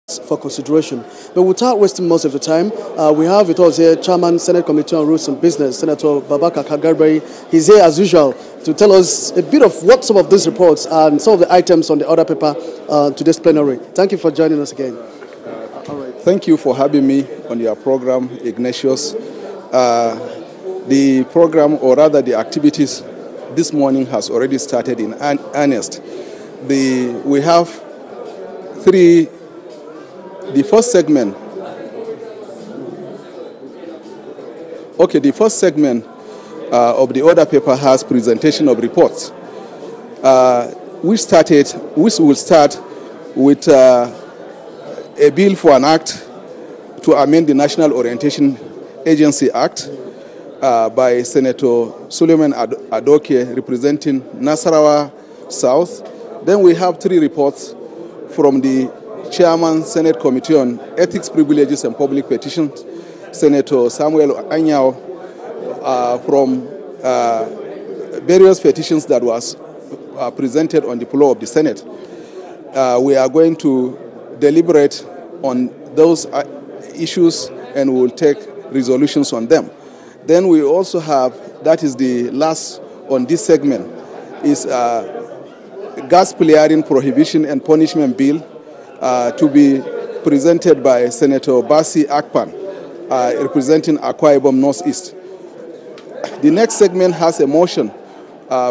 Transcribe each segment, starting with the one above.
for consideration. But without wasting most of the time, we have with us here Chairman, Senate Committee on Rules and Business, Senator Babaka Kagarbari. He's here as usual to tell us a bit of what some of these reports and some of the items on the order paper to this plenary. Thank you for joining us again. All right. Thank you for having me on your program, Ignatius. The program, or rather the activities this morning, has already started in earnest. We have three. The first segment. Okay, the first segment of the order paper has presentation of reports. We will start with a bill for an act to amend the National Orientation Agency Act by Senator Suleiman Adoke, representing Nasarawa South. Then we have three reports from the Chairman, Senate Committee on Ethics, Privileges and Public Petitions, Senator Samuel Anyao, from various petitions that was presented on the floor of the Senate. We are going to deliberate on those issues and we will take resolutions on them. Then we also have, that is the last on this segment, is gas flaring prohibition and punishment bill to be presented by Senator Basi Akpan, representing Akwa Ibom Northeast. The next segment has a motion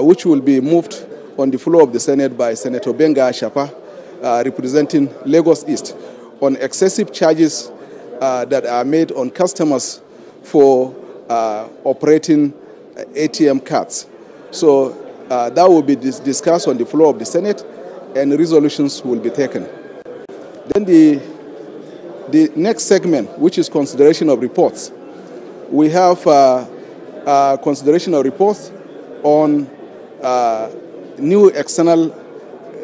which will be moved on the floor of the Senate by Senator Benga Ashapa, representing Lagos East, on excessive charges that are made on customers for operating ATM cards. So that will be discussed on the floor of the Senate and resolutions will be taken. Then the next segment, which is consideration of reports, we have consideration of reports on new external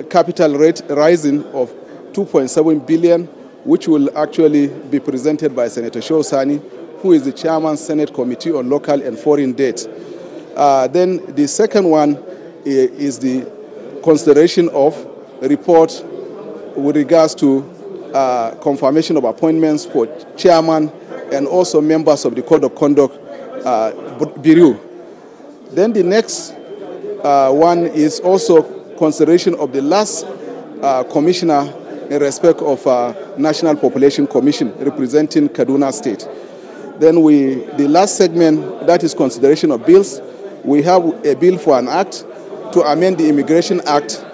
capital rate rising of 2.7 billion, which will actually be presented by Senator Shosani, who is the Chairman, Senate Committee on Local and Foreign Debt. Then the second one is the consideration of report with regards to confirmation of appointments for chairman and also members of the Code of Conduct Bureau. Then the next one is also consideration of the last commissioner in respect of National Population Commission representing Kaduna State. Then the last segment, that is consideration of bills. We have a bill for an act to amend the Immigration Act,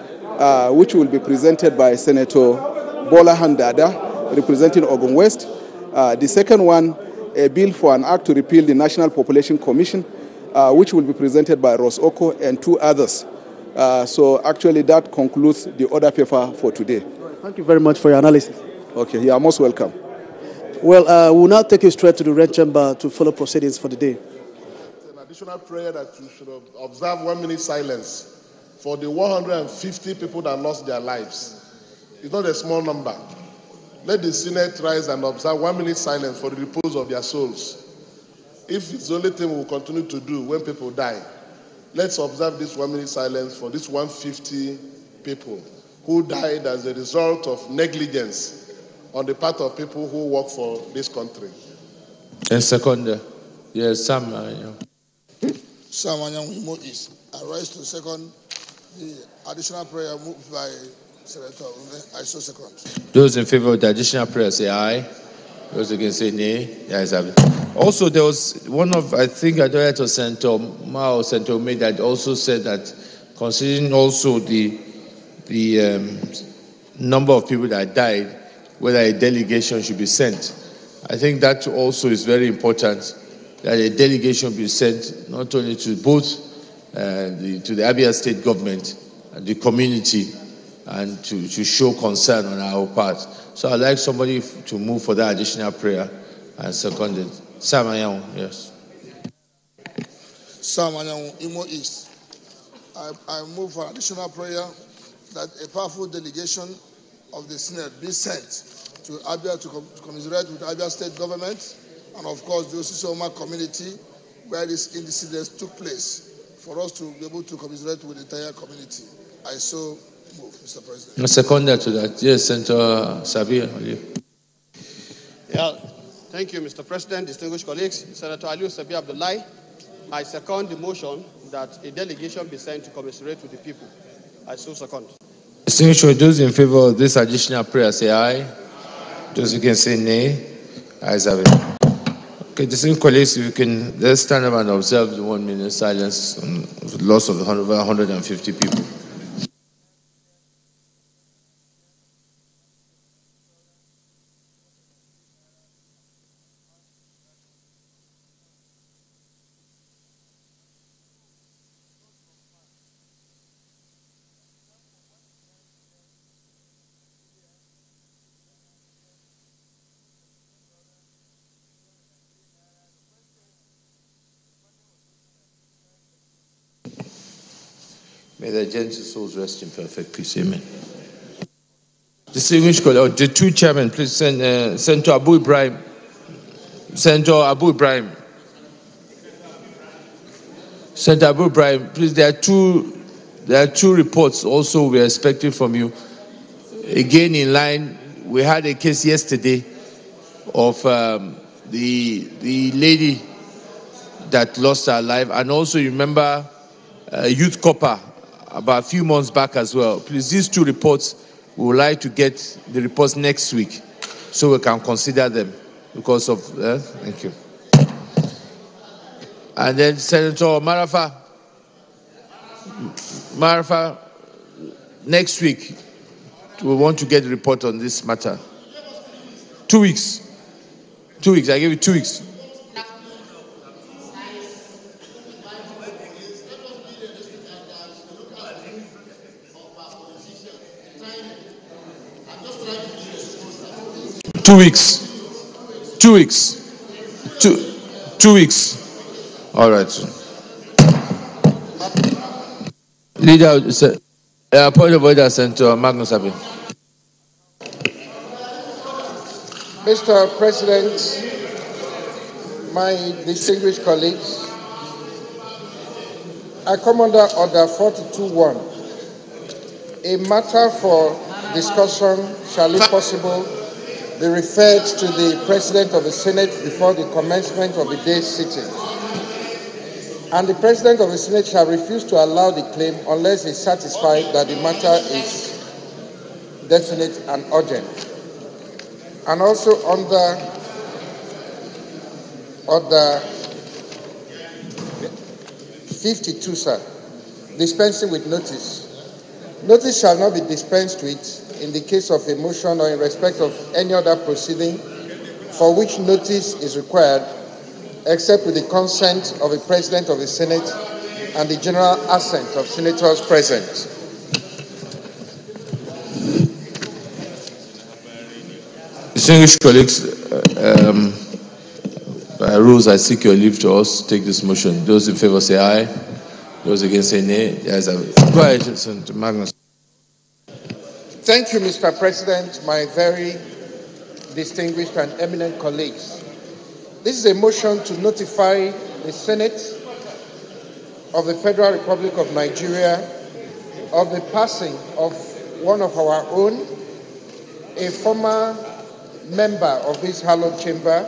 which will be presented by Senator Bola Handada, representing Ogun West. The second one, a bill for an act to repeal the National Population Commission, which will be presented by Ross Oko and two others. So actually that concludes the order paper for today. Thank you very much for your analysis. Okay, you are most welcome. Well, we'll now take you straight to the Red Chamber to follow proceedings for the day. It's an additional prayer that you should observe 1 minute silence for the 150 people that lost their lives. It's not a small number. Let the Senate rise and observe 1 minute silence for the repose of their souls. If it's the only thing we'll continue to do when people die, let's observe this 1 minute silence for these 150 people who died as a result of negligence on the part of people who work for this country. And second, yes, Sam. Sam Anyang is. I rise to second the additional prayer moved by Senator Ume. I so second. Those in favor of the additional prayer say aye. Those against say nay. The ayes have it. Also, there was one of, I think, I don't know, to Senator Mao, Senator Ume, that also said that considering also the number of people that died, whether a delegation should be sent. I think that also is very important, that a delegation be sent not only to both to the Abia State government and the community, and to show concern on our part. So I'd like somebody to move for that additional prayer and second it. Sam Anyang, yes. Sam Anyang, Imo East. I move for additional prayer that a powerful delegation of the Senate be sent to Abia to commiserate with Abia State government and of course the Osisoma community where this incident took place, for us to be able to commiserate with the entire community. I so move, Mr. President. I second that to that. Yes, Senator Sabir. Yeah, thank you, Mr. President, distinguished colleagues. Senator Aliu Sabir Abdullahi, I second the motion that a delegation be sent to commiserate with the people. I so second. Distinguished, those in favor of this additional prayer say aye. Those who can say nay, ayes have it. Okay, distinguished colleagues, if you can, let's stand up and observe the 1 minute silence on the loss of over 150 people. May the gentle souls rest in perfect peace. Amen. Distinguished colleagues, the two chairmen, please send Senator Abu Ibrahim. Senator Abu Ibrahim. Senator Abu Ibrahim, please, there are two reports also we are expecting from you. Again, in line, we had a case yesterday of the lady that lost her life, and also you remember youth copper about a few months back as well. Please, these two reports, we would like to get the reports next week so we can consider them because of, thank you. And then Senator Marafa, next week, we want to get a report on this matter. 2 weeks. 2 weeks, I give you 2 weeks. Two weeks. All right. Leader, point of order, Senator Magnus Abi. Mr. President, my distinguished colleagues, I come under Order 42.1. A matter for discussion shall, if possible, be referred to the President of the Senate before the commencement of the day's sitting. And the President of the Senate shall refuse to allow the claim unless he is satisfied that the matter is definite and urgent. And also under Order 52, sir, dispensing with notice. Notice shall not be dispensed with in the case of a motion or in respect of any other proceeding for which notice is required, except with the consent of the President of the Senate and the general assent of senators present. Distinguished colleagues, by rules, I seek your leave to us take this motion. Those in favor say aye. Those against say nay. Yes, go ahead, Senator Magnus. Thank you, Mr. President, my very distinguished and eminent colleagues. This is a motion to notify the Senate of the Federal Republic of Nigeria of the passing of one of our own, a former member of this hallowed chamber,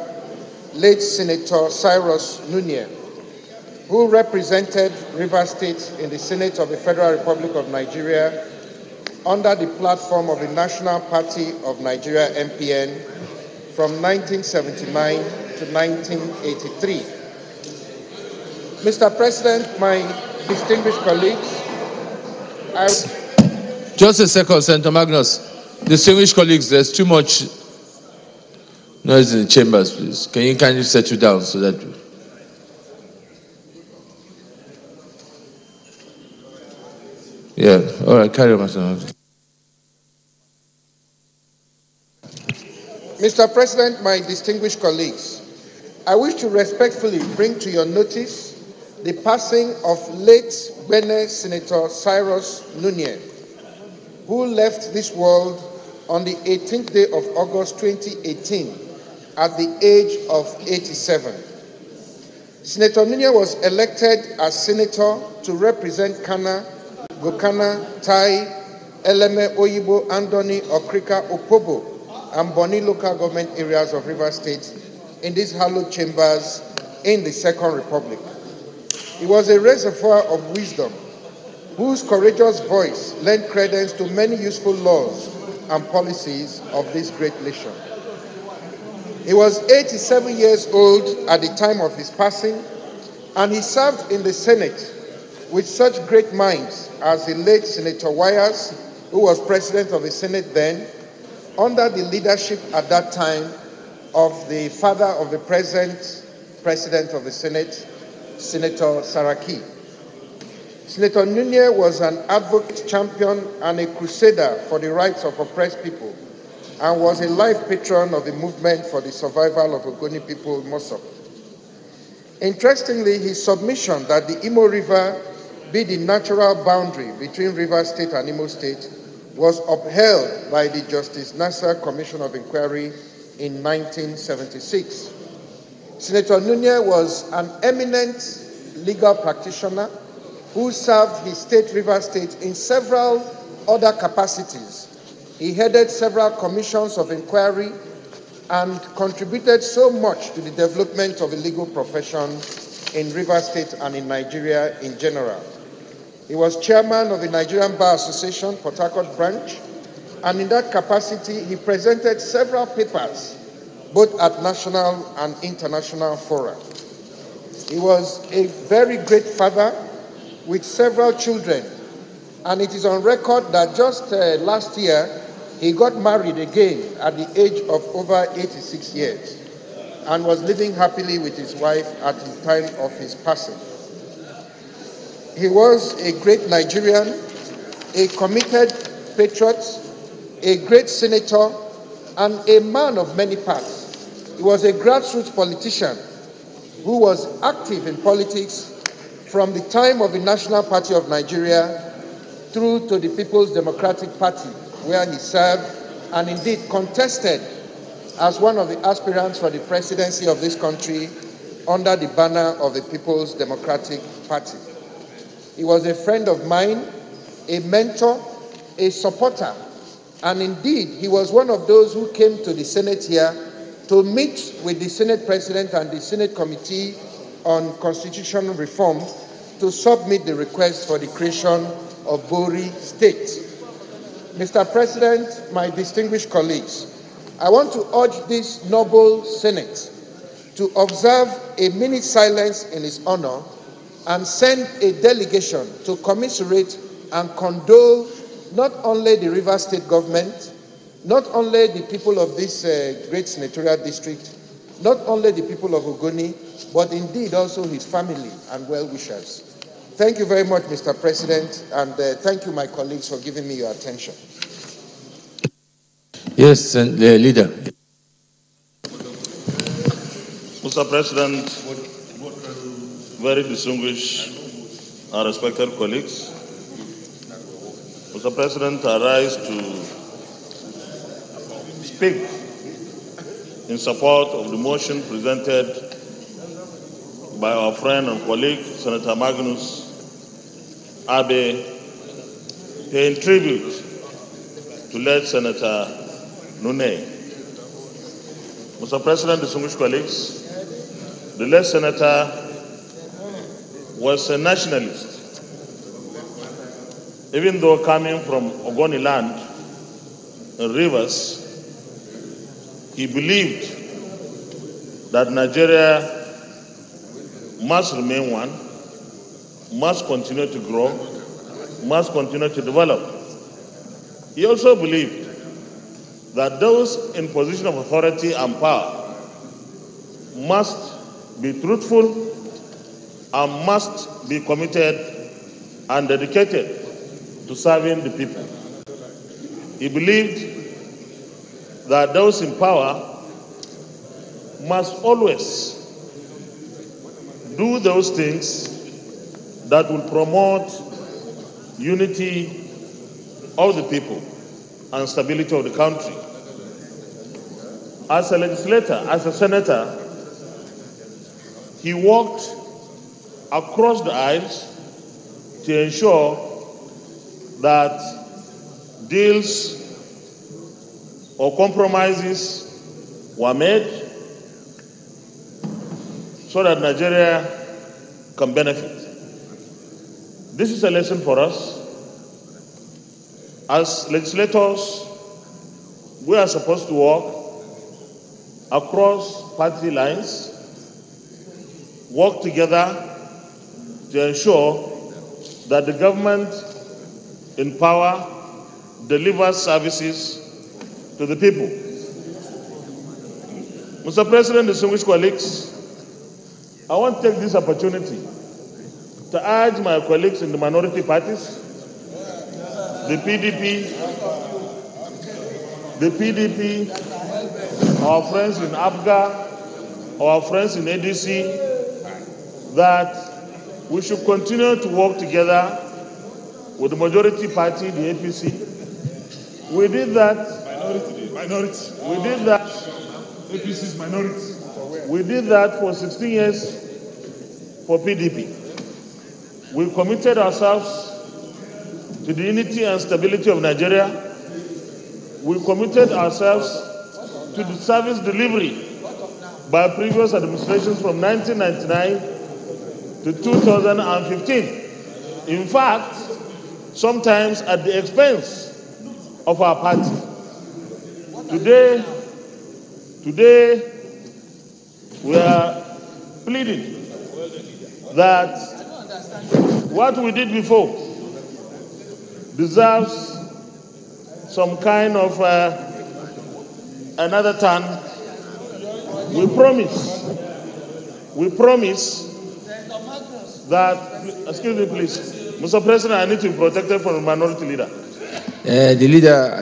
late Senator Cyrus Nunez, who represented Rivers State in the Senate of the Federal Republic of Nigeria under the platform of the National Party of Nigeria, NPN, from 1979 to 1983. Mr. President, my distinguished colleagues, just a second, Senator Magnus. Distinguished colleagues, there's too much noise in the chambers, please. Can you kindly settle down so that... Yeah, all right, carry on, Mr. Mr. President, my distinguished colleagues, I wish to respectfully bring to your notice the passing of late Benin Senator Cyrus Nunez, who left this world on the 18th day of August 2018 at the age of 87. Senator Nunez was elected as senator to represent Kana, Gokana, Tai, Eleme Oyibo, Andoni, Okrika, Opobo, and Boni local government areas of Rivers State in these hallowed chambers in the Second Republic. He was a reservoir of wisdom, whose courageous voice lent credence to many useful laws and policies of this great nation. He was 87 years old at the time of his passing, and he served in the Senate with such great minds as the late Senator Wires, who was president of the Senate then, under the leadership at that time of the father of the present president of the Senate, Senator Saraki. Senator Nunez was an advocate, champion, and a crusader for the rights of oppressed people, and was a life patron of the movement for the survival of Ogoni people, Mosop. Interestingly, his submission that the Imo River be the natural boundary between Rivers State and Imo State was upheld by the Justice Nasser Commission of Inquiry in 1976. Senator Nunez was an eminent legal practitioner who served his state, Rivers State, in several other capacities. He headed several commissions of inquiry and contributed so much to the development of the legal profession in Rivers State and in Nigeria in general. He was chairman of the Nigerian Bar Association, Port Harcourt branch, and in that capacity, he presented several papers, both at national and international fora. He was a very great father with several children, and it is on record that just last year, he got married again at the age of over 86 years and was living happily with his wife at the time of his passing. He was a great Nigerian, a committed patriot, a great senator, and a man of many parts. He was a grassroots politician who was active in politics from the time of the National Party of Nigeria through to the People's Democratic Party, where he served and indeed contested as one of the aspirants for the presidency of this country under the banner of the People's Democratic Party. He was a friend of mine, a mentor, a supporter, and indeed he was one of those who came to the Senate here to meet with the Senate President and the Senate Committee on Constitutional Reform to submit the request for the creation of Bori State. Mr. President, my distinguished colleagues, I want to urge this noble Senate to observe a minute silence in his honor and send a delegation to commiserate and condole not only the Rivers State government, not only the people of this great senatorial district, not only the people of Ogoni, but indeed also his family and well-wishers. Thank you very much, Mr. President, and thank you, my colleagues, for giving me your attention. Yes, and the leader. Mr. President, very distinguished and respected colleagues, Mr. President, I rise to speak in support of the motion presented by our friend and colleague, Senator Magnus Abe, paying tribute to late Senator Nunez. Mr. President, distinguished colleagues, the late senator was a nationalist. Even though coming from Ogoni land and rivers, he believed that Nigeria must remain one, must continue to grow, must continue to develop. He also believed that those in position of authority and power must be truthful and must be committed and dedicated to serving the people. He believed that those in power must always do those things that will promote unity of the people and stability of the country. As a legislator, as a senator, he walked across the aisles to ensure that deals or compromises were made so that Nigeria can benefit. This is a lesson for us. As legislators, we are supposed to work across party lines, work together to ensure that the government in power delivers services to the people. Mr. President, distinguished colleagues, I want to take this opportunity to urge my colleagues in the minority parties, the PDP, our friends in Abuja, our friends in ADC, that we should continue to work together with the majority party, the APC. We did that. Minority. We did that. APC's minority. We did that for 16 years for PDP. We committed ourselves to the unity and stability of Nigeria. We committed ourselves to the service delivery by previous administrations from 1999 to 2015. In fact, sometimes at the expense of our party. Today, we are pleading that what we did before deserves some kind of another turn. We promise that, excuse me please, Mr. President, I need to be protected from the minority leader. The leader,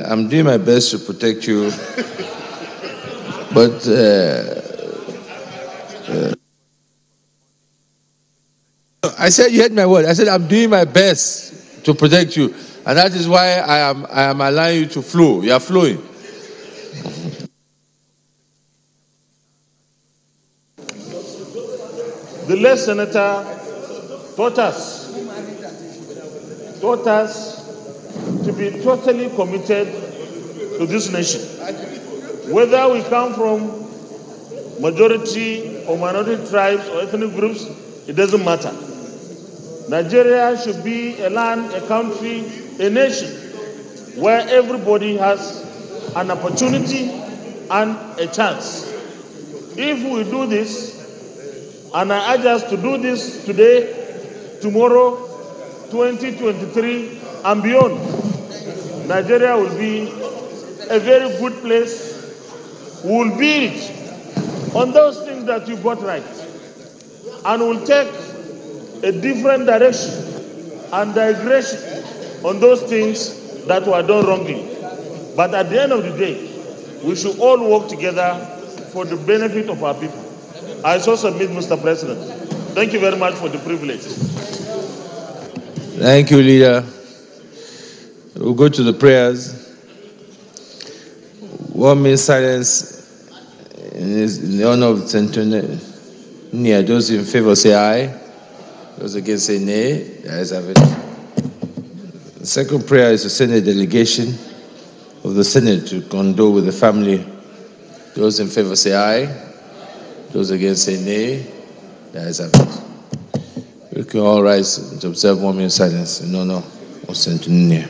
I'm doing my best to protect you, but I said, you heard my word. I said I'm doing my best to protect you, and that is why I am allowing you to flow. You are flowing. The late senator taught us to be totally committed to this nation. Whether we come from majority or minority tribes or ethnic groups, it doesn't matter. Nigeria should be a land, a country, a nation where everybody has an opportunity and a chance. If we do this, and I urge us to do this today, tomorrow, 2023, and beyond, Nigeria will be a very good place. We will build on those things that you got right, and will take a different direction and digression on those things that were done wrongly. But at the end of the day, we should all work together for the benefit of our people. I so submit, Mr. President. Thank you very much for the privilege. Thank you, leader. We'll go to the prayers. 1 minute silence in the honor of the centenary. Those in favor say aye. Those against say nay. The ayes have it. The second prayer is to send a delegation of the Senate to condole with the family. Those in favor say aye. Those against say nay. The ayes have it. We can all rise to observe 1 minute silence in honor of centenary.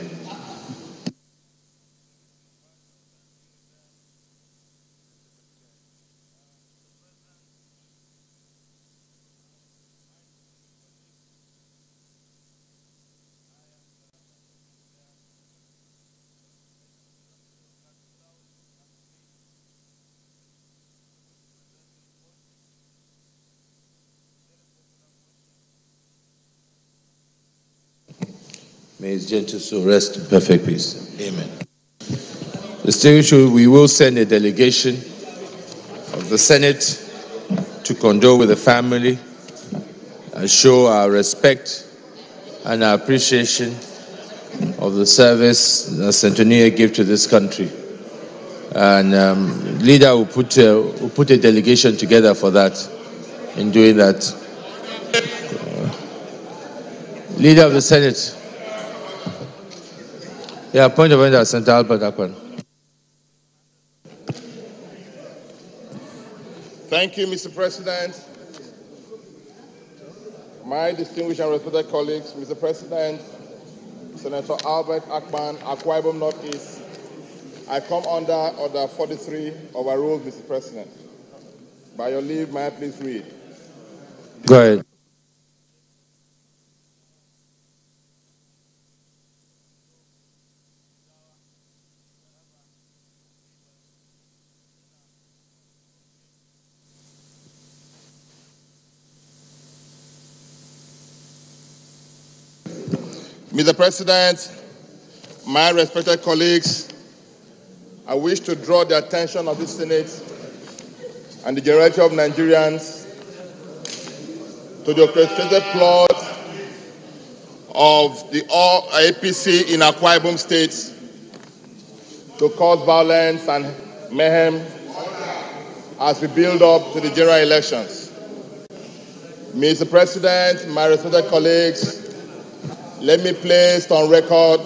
May his gentle soul rest in perfect peace. Amen. Distinguished, we will send a delegation of the Senate to condole with the family and show our respect and our appreciation of the service that Centennial gave to this country. And leader will put a delegation together for that. In doing that, leader of the Senate. Yeah, point of order, Senator Albert Akpan. Thank you, Mr. President. My distinguished and respected colleagues, Mr. President, Senator Albert Akpan, Akwa Ibom Northeast, I come under Order 43 overruled, Mr. President. By your leave, may I please read? Go ahead. Mr. President, my respected colleagues, I wish to draw the attention of the Senate and the majority of Nigerians to the orchestrated plot of the APC in Akwa Ibom State to cause violence and mayhem as we build up to the general elections. Mr. President, my respected colleagues, let me place on record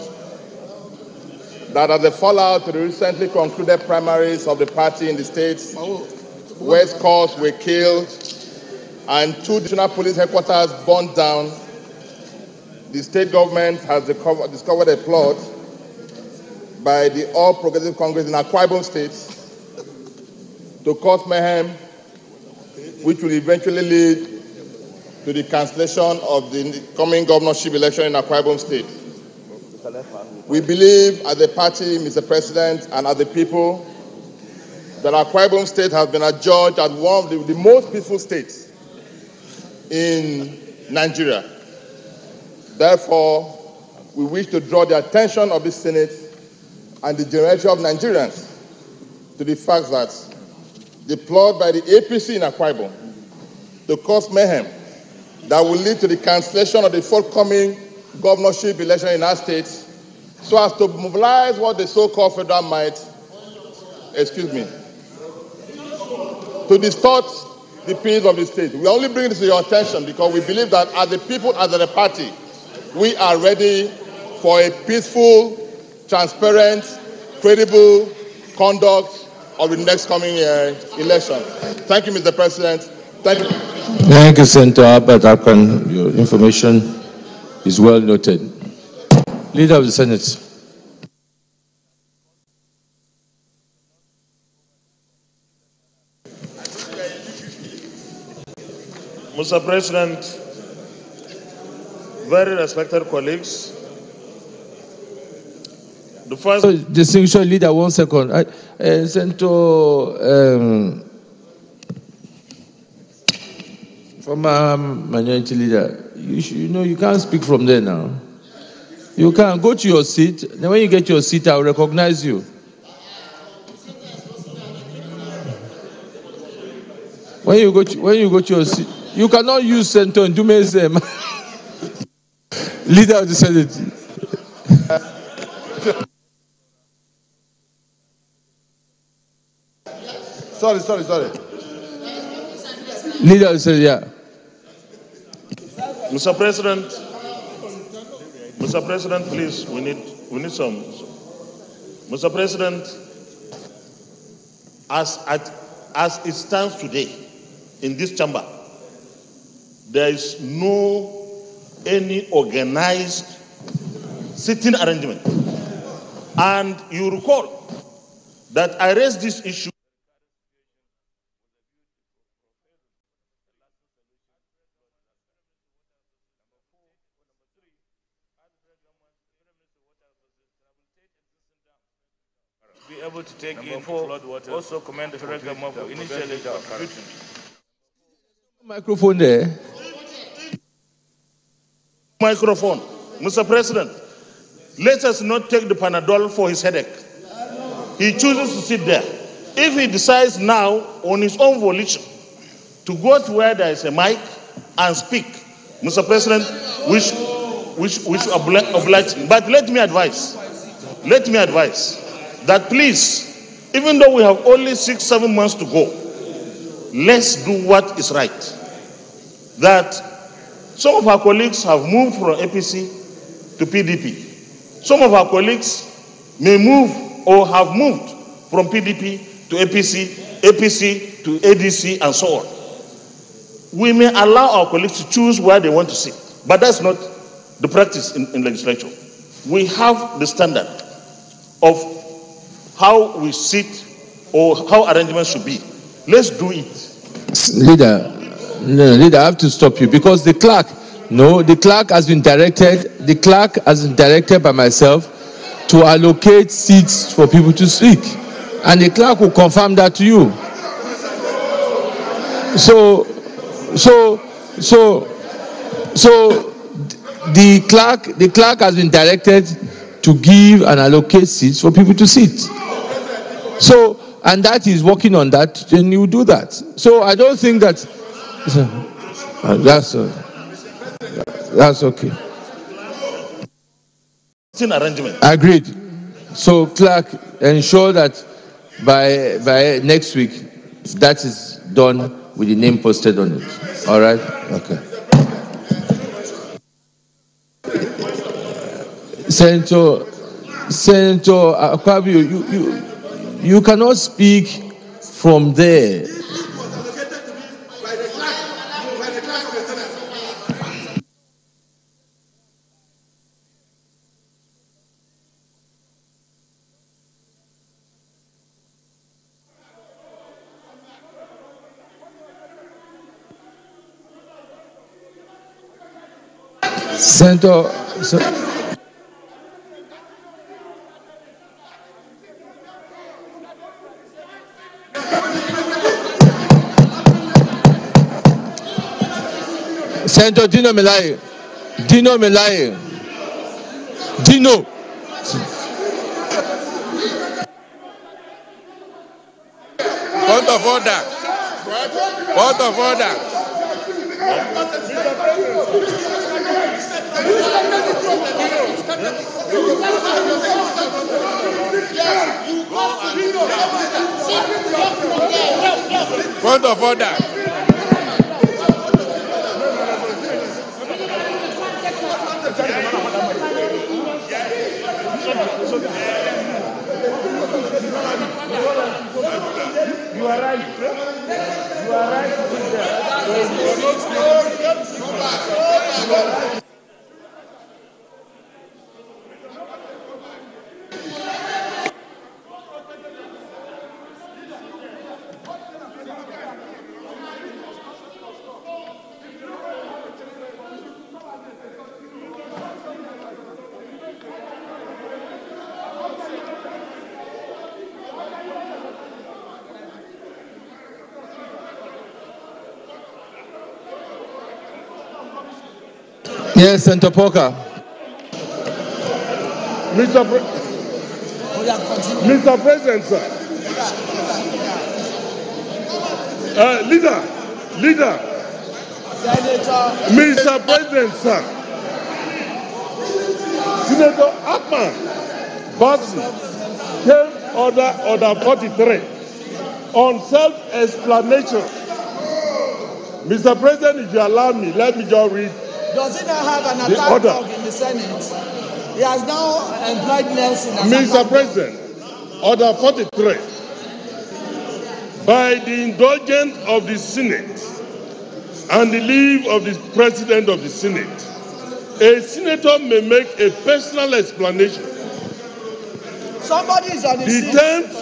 that as a fallout to the recently concluded primaries of the party in the states, where scores were killed and 2 divisional police headquarters burned down, the state government has discovered a plot by the All Progressive Congress in Akwa Ibom State to cause mayhem, which will eventually lead to the cancellation of the coming governorship election in Akwa Ibom State. We believe as a party, Mr. President, and as the people, that Akwa Ibom State has been adjudged as one of the most peaceful states in Nigeria. Therefore, we wish to draw the attention of the Senate and the generality of Nigerians to the fact that the plot by the APC in Akwa Ibom to cause mayhem that will lead to the cancellation of the forthcoming governorship election in our state, so as to mobilize what the so-called federal might, to distort the peace of the state. We only bring this to your attention because we believe that as a people, as a party, we are ready for a peaceful, transparent, credible conduct of the next coming election. Thank you, Mr. President. Thank you. Thank you, Senator Albert Akpan. Your information is well noted. Leader of the Senate. Mr. President, very respected colleagues, the first... Distinguished leader, 1 second. Senator, former minority leader, you can't speak from there now. You can go to your seat. Then when you get your seat, I'll recognize you. When you go to your seat, you cannot use Senator Ndume's leader of the Senate. Sorry. Leader of the Senate, yeah. Mr. President, please, we need some. Mr. President, as it stands today in this chamber, there is any organized sitting arrangement. And you recall that I raised this issue be able to take in flood water. Also commend the federal government for initially contributing. Microphone there. Microphone. Mr. President, let us not take the Panadol for his headache. He chooses to sit there. If he decides now on his own volition to go to where there is a mic and speak, Mr. President, we should oblige him. But let me advise that please, even though we have only 6-7 months to go, let's do what is right. That some of our colleagues have moved from APC to PDP. Some of our colleagues may move or have moved from PDP to APC, APC to ADC, and so on. We may allow our colleagues to choose where they want to sit, but that's not the practice in legislature. We have the standard of how we sit or how arrangements should be. Let's do it. Leader, I have to stop you because the clerk has been directed by myself to allocate seats for people to speak, and the clerk will confirm that to you. So the clerk has been directed to give and allocate seats for people to sit. So, and that is working on that, and you do that. So I don't think that that's okay. It's an arrangement. Agreed. So clerk, ensure that by next week that is done with the name posted on it. All right? Okay. Senator Akpabio, you cannot speak from there. Senator Dino Melaye. Point of order. Point of order. Point of order. You are right. You are right. Yes, Senator Poker. Mr. President, sir. Leader. Mr. President, sir. Senator Akman Basi came order 43 on self-explanation. Mr. President, if you allow me, let me just read. Does he not have an attack dog in the Senate? He has now employed Nelson as Mr. President, order 43. By the indulgence of the Senate and the leave of the President of the Senate, a senator may make a personal explanation. Somebody is on the The terms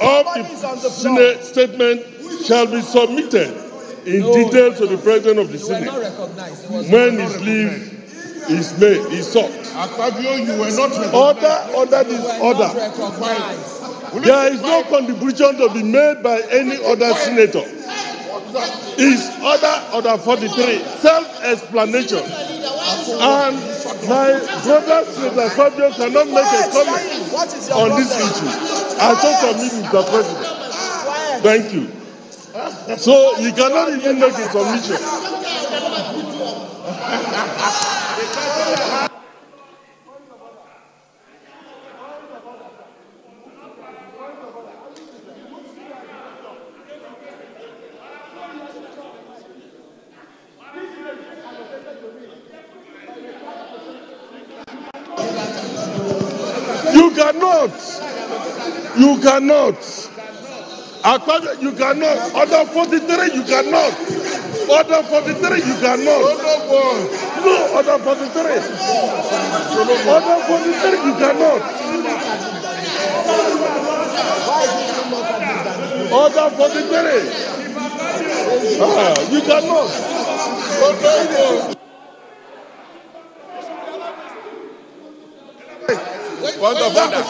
of the Senate statement shall be submitted in detail to the President of the Senate when his leave is sought. You were not Order this order. There is no contribution to be made by any other senator. Is order 43, self-explanation. And my brother Senator Fabio cannot make a comment on this issue. I so submit, Mr. President. Thank you. So you cannot even make a submission. You cannot. You cannot. You cannot. Order 43, you cannot. Order 43, you cannot. No, order 43. Order 43, you cannot. Order 43. You cannot. Point of order.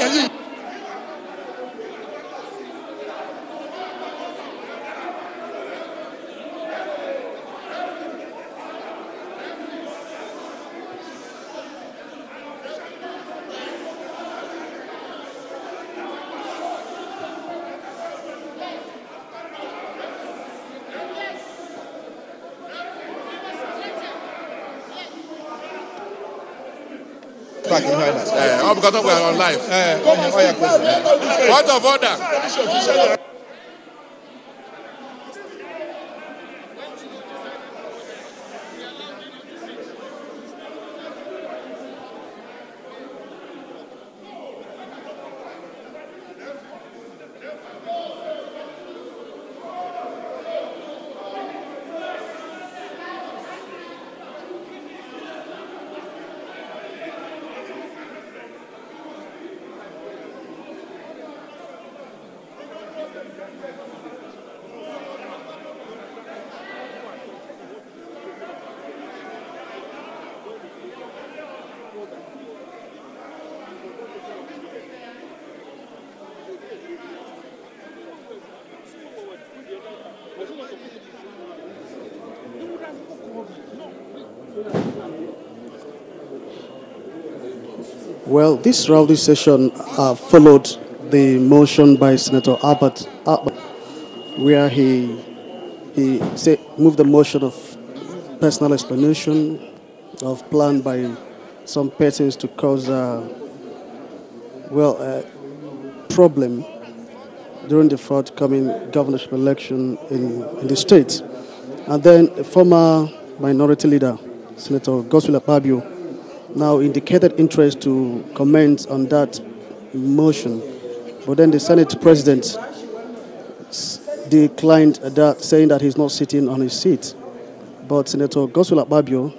Because we are on live. Point of order. Well, this rowdy session followed the motion by Senator Albert, where he moved the motion of personal explanation of plan by some persons to cause problem during the forthcoming governorship election in the state. And then a former minority leader, Senator Godswill Akpabio, now indicated interest to comment on that motion. But then the Senate President declined that, saying that he's not sitting on his seat. But Senator Godswill Akpabio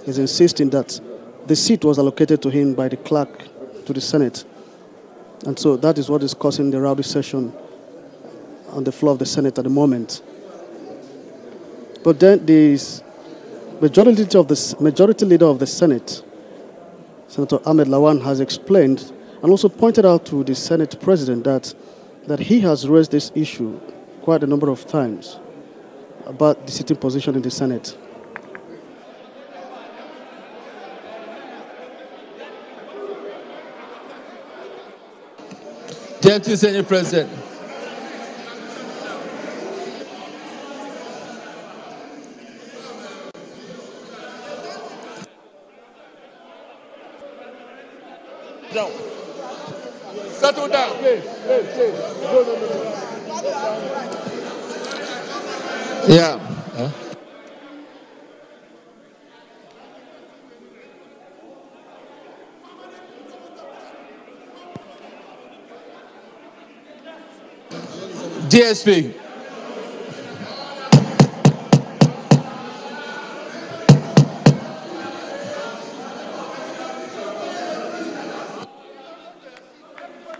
is insisting that the seat was allocated to him by the clerk to the Senate. And so that is what is causing the rowdy session on the floor of the Senate at the moment. But then the majority leader of the Senate, Senator Ahmed Lawan, has explained and also pointed out to the Senate President that he has raised this issue quite a number of times about the sitting position in the Senate. Deputy Senate President. Down. Settle down. Please. No. Yeah. Huh? DSP.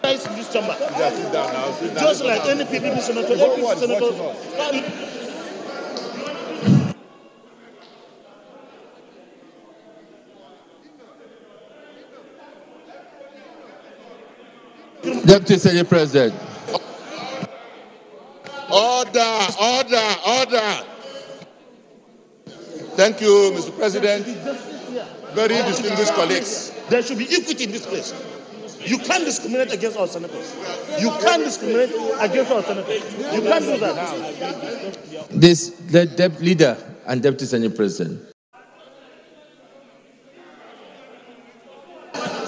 In this chamber. Just like any PDP senator, Deputy Senate President. Order. Thank you, Mr. President. Very distinguished colleagues. There should be equity in this place. You can't discriminate against our senators. You can't discriminate against our senators. You can't do that. The leader and Deputy Senate President.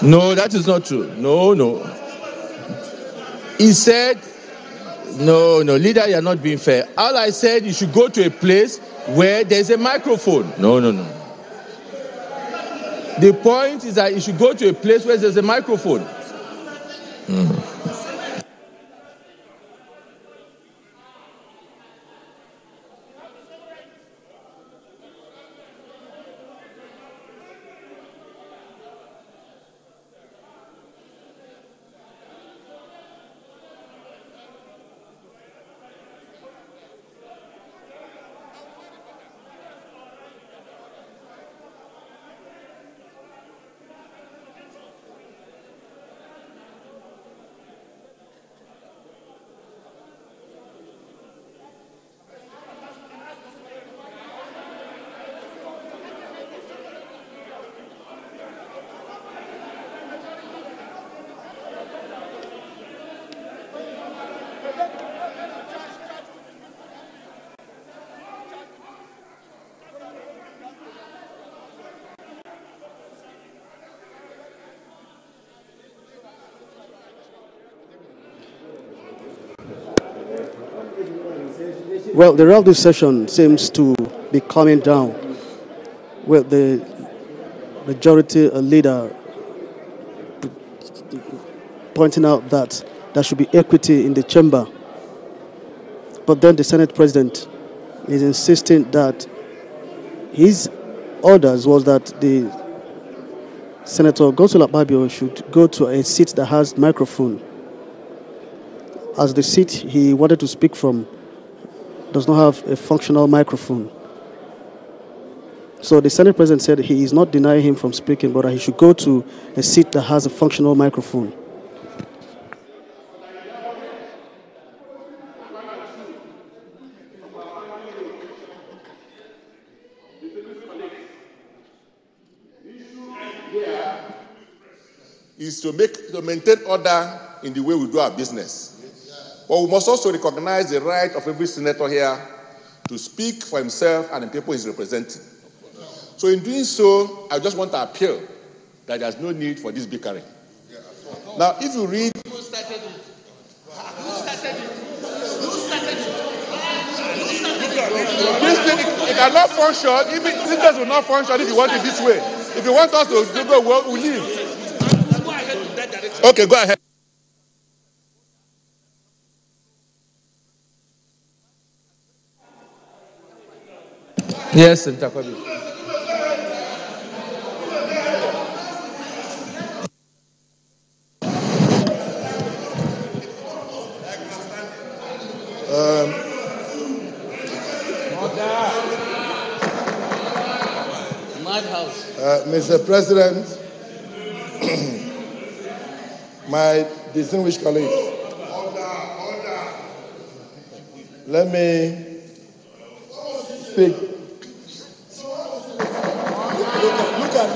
No, that is not true. No. He said, no, leader, you are not being fair. All I said, you should go to a place where there's a microphone. No. The point is that you should go to a place where there's a microphone. Well, the rest of this session seems to be calming down, with the majority leader pointing out that there should be equity in the chamber. But then the Senate President is insisting that his orders was that the Senator Godswill Akpabio should go to a seat that has microphone, as the seat he wanted to speak from does not have a functional microphone. So the Senate President said he is not denying him from speaking, but he should go to a seat that has a functional microphone. Is to maintain order in the way we do our business. But we must also recognize the right of every senator here to speak for himself and the people he's representing. So in doing so, I just want to appeal that there's no need for this bickering. Now, if you read... Who started it? This thing, it cannot function. Even this will not function if you want it this way. If you want us to go well, we leave. Okay, go ahead. Yes, Senator Akpabio. Mr. President, my distinguished colleagues, let me speak. Look at.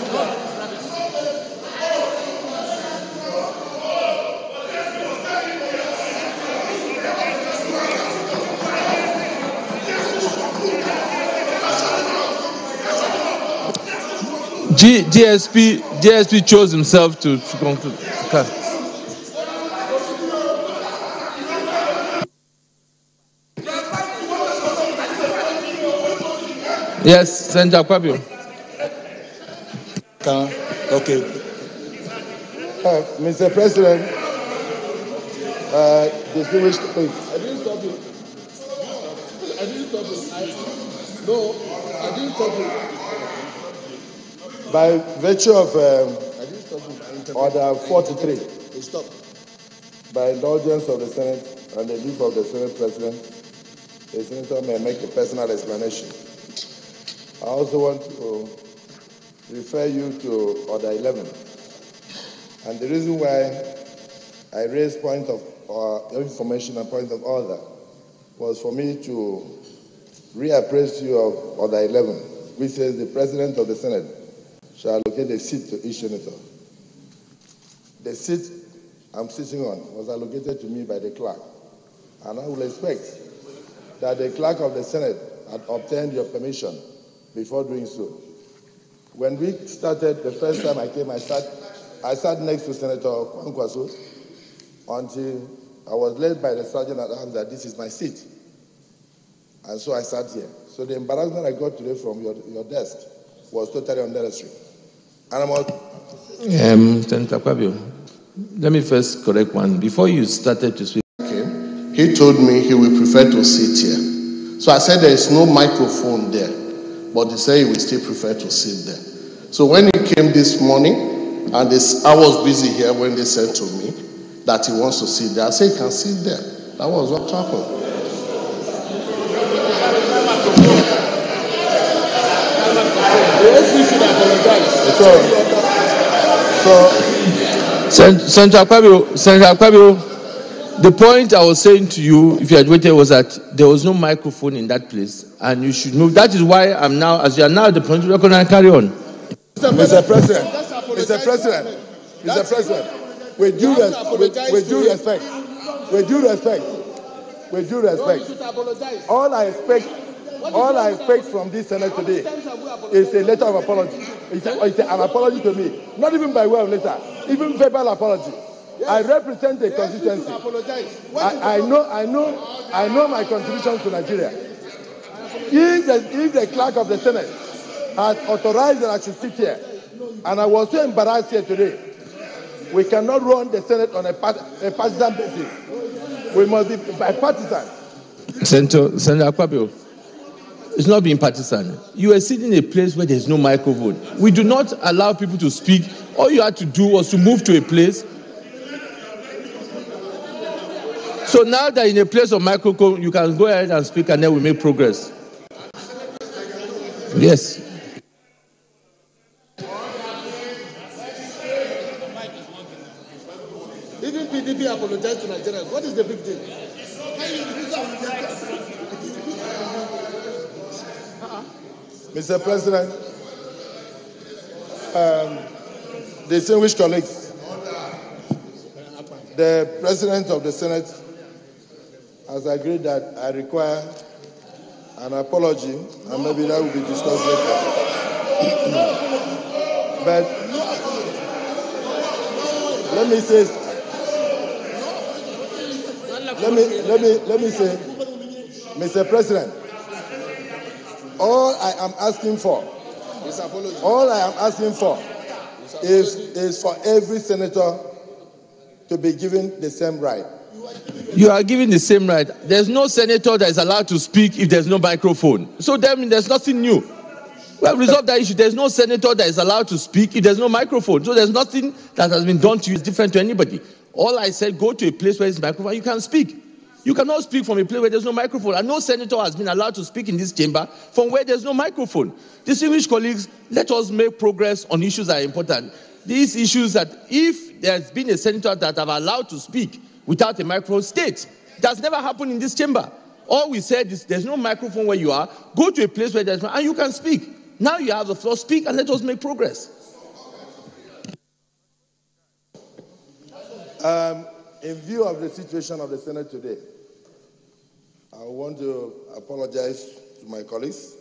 GSP chose himself to conclude. Okay. Yes, Senator Akpabio. Okay. Mr. President, distinguished colleagues. I didn't stop you. No, I didn't stop you. By virtue of Order 43, by indulgence of the Senate and the leave of the Senate President, the Senator may make a personal explanation. I also want to refer you to Order 11. And the reason why I raised point of information and point of order was for me to reappraise you of Order 11, which says the President of the Senate shall allocate a seat to each senator. The seat I'm sitting on was allocated to me by the clerk, and I will expect that the clerk of the Senate had obtained your permission before doing so. When we started, the first time I came, I sat next to Senator Kwankwaso until I was led by the sergeant at arms that this is my seat. And so I sat here. So the embarrassment I got today from your desk was totally unnecessary. And I'm Senator Akpabio, Let me first correct one. Before you started to speak, he told me he would prefer to sit here. So I said there is no microphone there, but he said he would still prefer to sit there. So when he came this morning, and I was busy here when they said to me that he wants to sit there, I said he can sit there. That was what happened. Senator Akpabio, the point I was saying to you, if you had waited, was that there was no microphone in that place, and you should move. That is why I'm now, as you are now at the point, we're going to carry on. Mr. President, with due respect, all I expect from this Senate today is a letter of apology. It's an apology to me, not even by way of letter, even verbal apology. Yes. I represent a constituency. I know my contribution to Nigeria. If the clerk of the Senate has authorized that I should sit here, and I was so embarrassed here today, we cannot run the Senate on a partisan basis. We must be bipartisan. Senator Akpabio, it's not being partisan. You are sitting in a place where there's no microphone. We do not allow people to speak. All you had to do was to move to a place. So now that in a place of microphone, you can go ahead and speak, and then we make progress. Yes. Even PDP apologized to Nigerians. What is the big deal? Mr. President, distinguished colleagues, the President of the Senate has agreed that I require an apology, and maybe that will be discussed later. But let me say, Mr. President, all I am asking for is for every senator to be given the same right. You are given the same right. There's no senator that is allowed to speak if there's no microphone. So that means there's nothing new. We have resolved that issue. There's no senator that is allowed to speak if there's no microphone. So there's nothing that has been done to you is different to anybody. All I said, go to a place where there's a microphone, you can speak. You cannot speak from a place where there's no microphone. And no senator has been allowed to speak in this chamber from where there's no microphone. Distinguished colleagues, let us make progress on issues that are important. These issues that if there's been a senator that have allowed to speak without a microphone, state. That's never happened in this chamber. All we said is there's no microphone where you are. Go to a place where there's and you can speak. Now you have the floor, speak, and let us make progress. In view of the situation of the Senate today, I want to apologize to my colleagues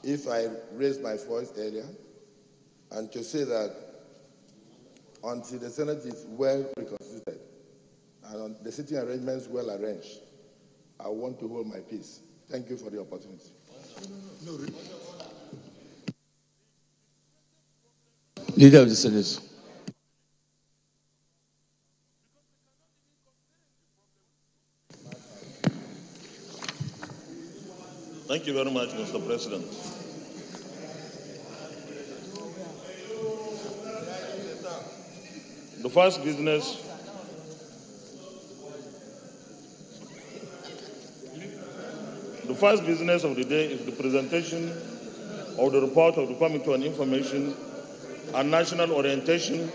if I raised my voice earlier, and to say that until the Senate is well reconstituted and the sitting arrangements well arranged, I want to hold my peace. Thank you for the opportunity. Leader of the Senate. Thank you very much, Mr. President. The first business of the day is the presentation of the report of the Committee on Information and National Orientation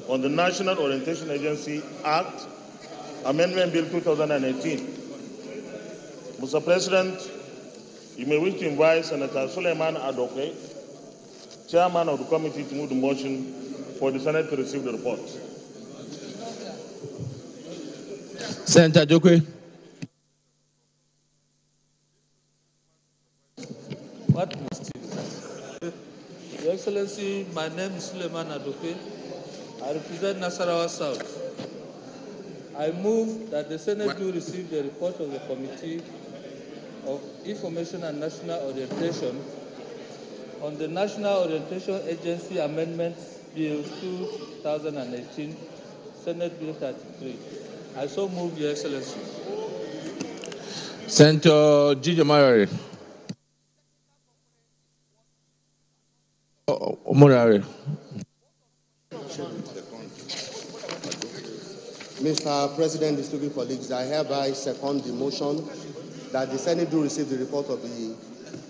on the National Orientation Agency Act, Amendment Bill 2018. Mr. President, you may wish to invite Senator Suleiman Adoke, Chairman of the committee, to move the motion for the Senate to receive the report. Senator Adoke. What Your Excellency, my name is Suleiman Adoke. I represent Nasarawa South. I move that the Senate do receive the report of the Committee of Information and National Orientation on the National Orientation Agency Amendment Bill 2018 Senate Bill 33. I so move, Your Excellency. Senator Gijo Marari. Murari. Mr. President, distinguished colleagues, I hereby second the motion that the Senate do receive the report of the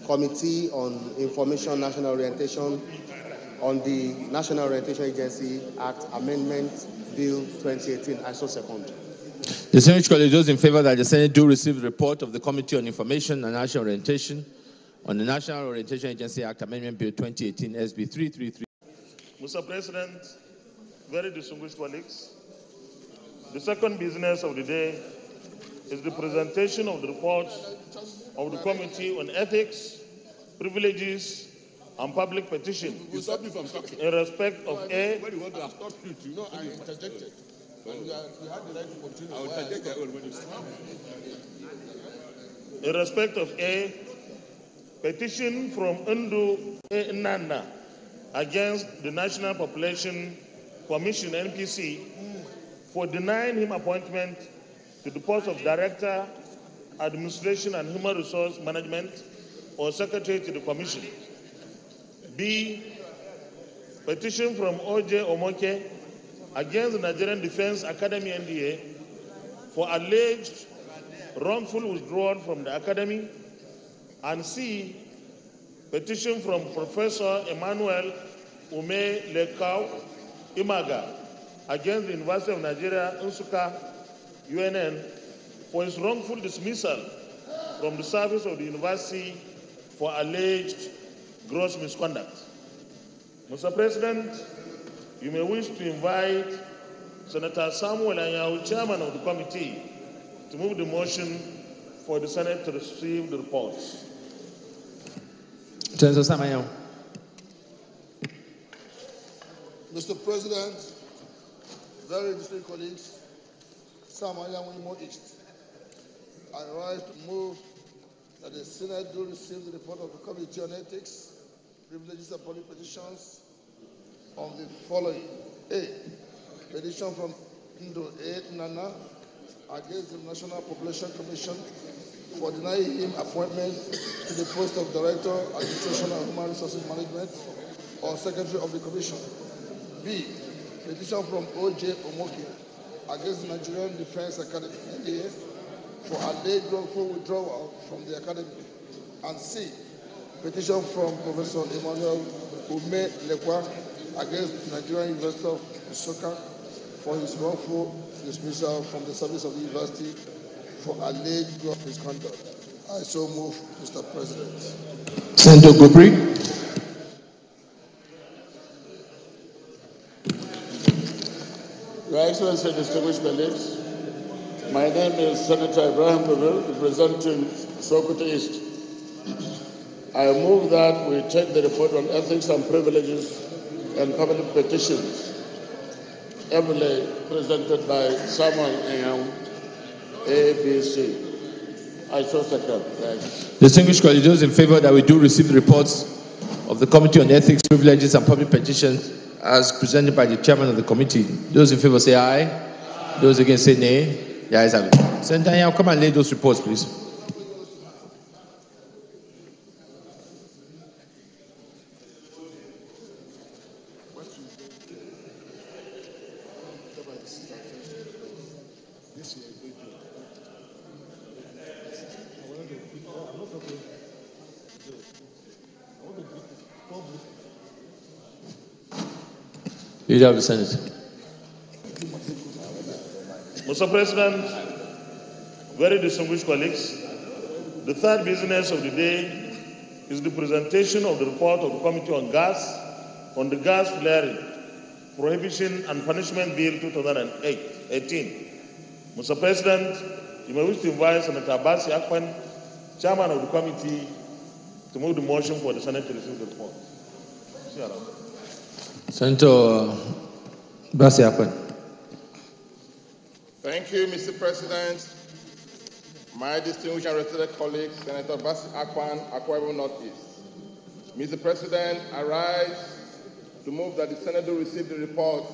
Committee on Information National Orientation on the National Orientation Agency Act Amendment Bill 2018. I so second. The Distinguished colleagues, those in favor that the Senate do receive the report of the Committee on Information and National Orientation on the National Orientation Agency Act Amendment Bill 2018, SB 333. Mr. President, very distinguished colleagues, the second business of the day is the presentation of the reports of the Committee on Ethics, Privileges, and Public Petition You stop me from talking. in respect of A. When you want to have stopped you, you know I interjected. And you have the right to continue. I will interject your own when you stop. In respect of A, petition from Ndu A. Nana against the National Population Commission, NPC, for denying him appointment to the post of Director, Administration and Human Resource Management or Secretary to the Commission. B, petition from O.J. Omoke against the Nigerian Defense Academy, NTA, for alleged wrongful withdrawal from the Academy. And C, petition from Professor Emmanuel Ume Lekau Imaga against the University of Nigeria, Nsukka, UNN, for his wrongful dismissal from the service of the university for alleged gross misconduct. Mr. President, you may wish to invite Senator Samuel Anyahu, Chairman of the committee, to move the motion for the Senate to receive the reports. Senator Samuel. Mr. President, very distinguished colleagues, Samuel East, I rise to move that the Senate do receive the report of the Committee on Ethics, Privileges and Public Petitions on the following. A, petition from Ndo A. Nana against the National Population Commission for denying him appointment to the post of Director, Administration and Human Resources Management or Secretary of the Commission. B, petition from O.J. Omoke against the Nigerian Defense Academy, NTA, for alleged wrongful withdrawal from the Academy. And C, petition from Professor Emmanuel Ume Lekwa against the Nigerian University of Nsukka for his wrongful dismissal from the service of the university for alleged gross misconduct. I so move, Mr. President. Senator Gobri. Your Excellency, distinguished colleagues, my name is Senator Ibrahim Pavel, representing Sokoto East. I move that we take the report on ethics and privileges and public petitions, heavily presented by Samuel Nyam, ABC. I so second. Thanks. Distinguished colleagues, those in favor that we do receive the reports of the Committee on Ethics, Privileges and Public Petitions as presented by the Chairman of the committee. Those in favor say aye. Aye. Those against say nay. The ayes have it. Senator Nyam, come and lay those reports, please. Leader of the Senate. Mr. President, very distinguished colleagues, the third business of the day is the presentation of the report of the Committee on the Gas Flaring, Prohibition and Punishment Bill 2018. Mr. President, you may wish to invite Senator Basi Akpan, Chairman of the committee, to move the motion for the Senate to receive the report. Senator Basi Akpan. Thank you, Mr. President. My distinguished and respected colleagues, Senator Basi Akpan, Akwa Ibom Northeast. Mr. President, I rise to move that the Senate will receive the report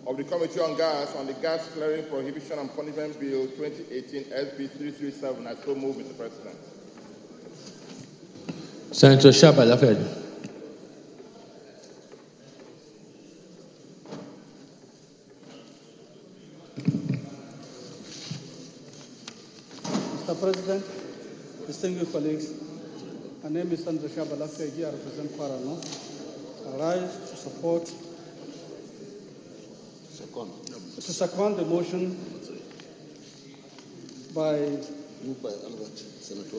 of the Committee on Gas on the Gas Flaring Prohibition and Punishment Bill 2018 SB 337. I so move, Mr. President. Senator Shaba Lafayette. Mr. President, distinguished colleagues, my name is Senator Shaba Lafayette. I represent Kwara North. I rise to support second the motion moved by Senator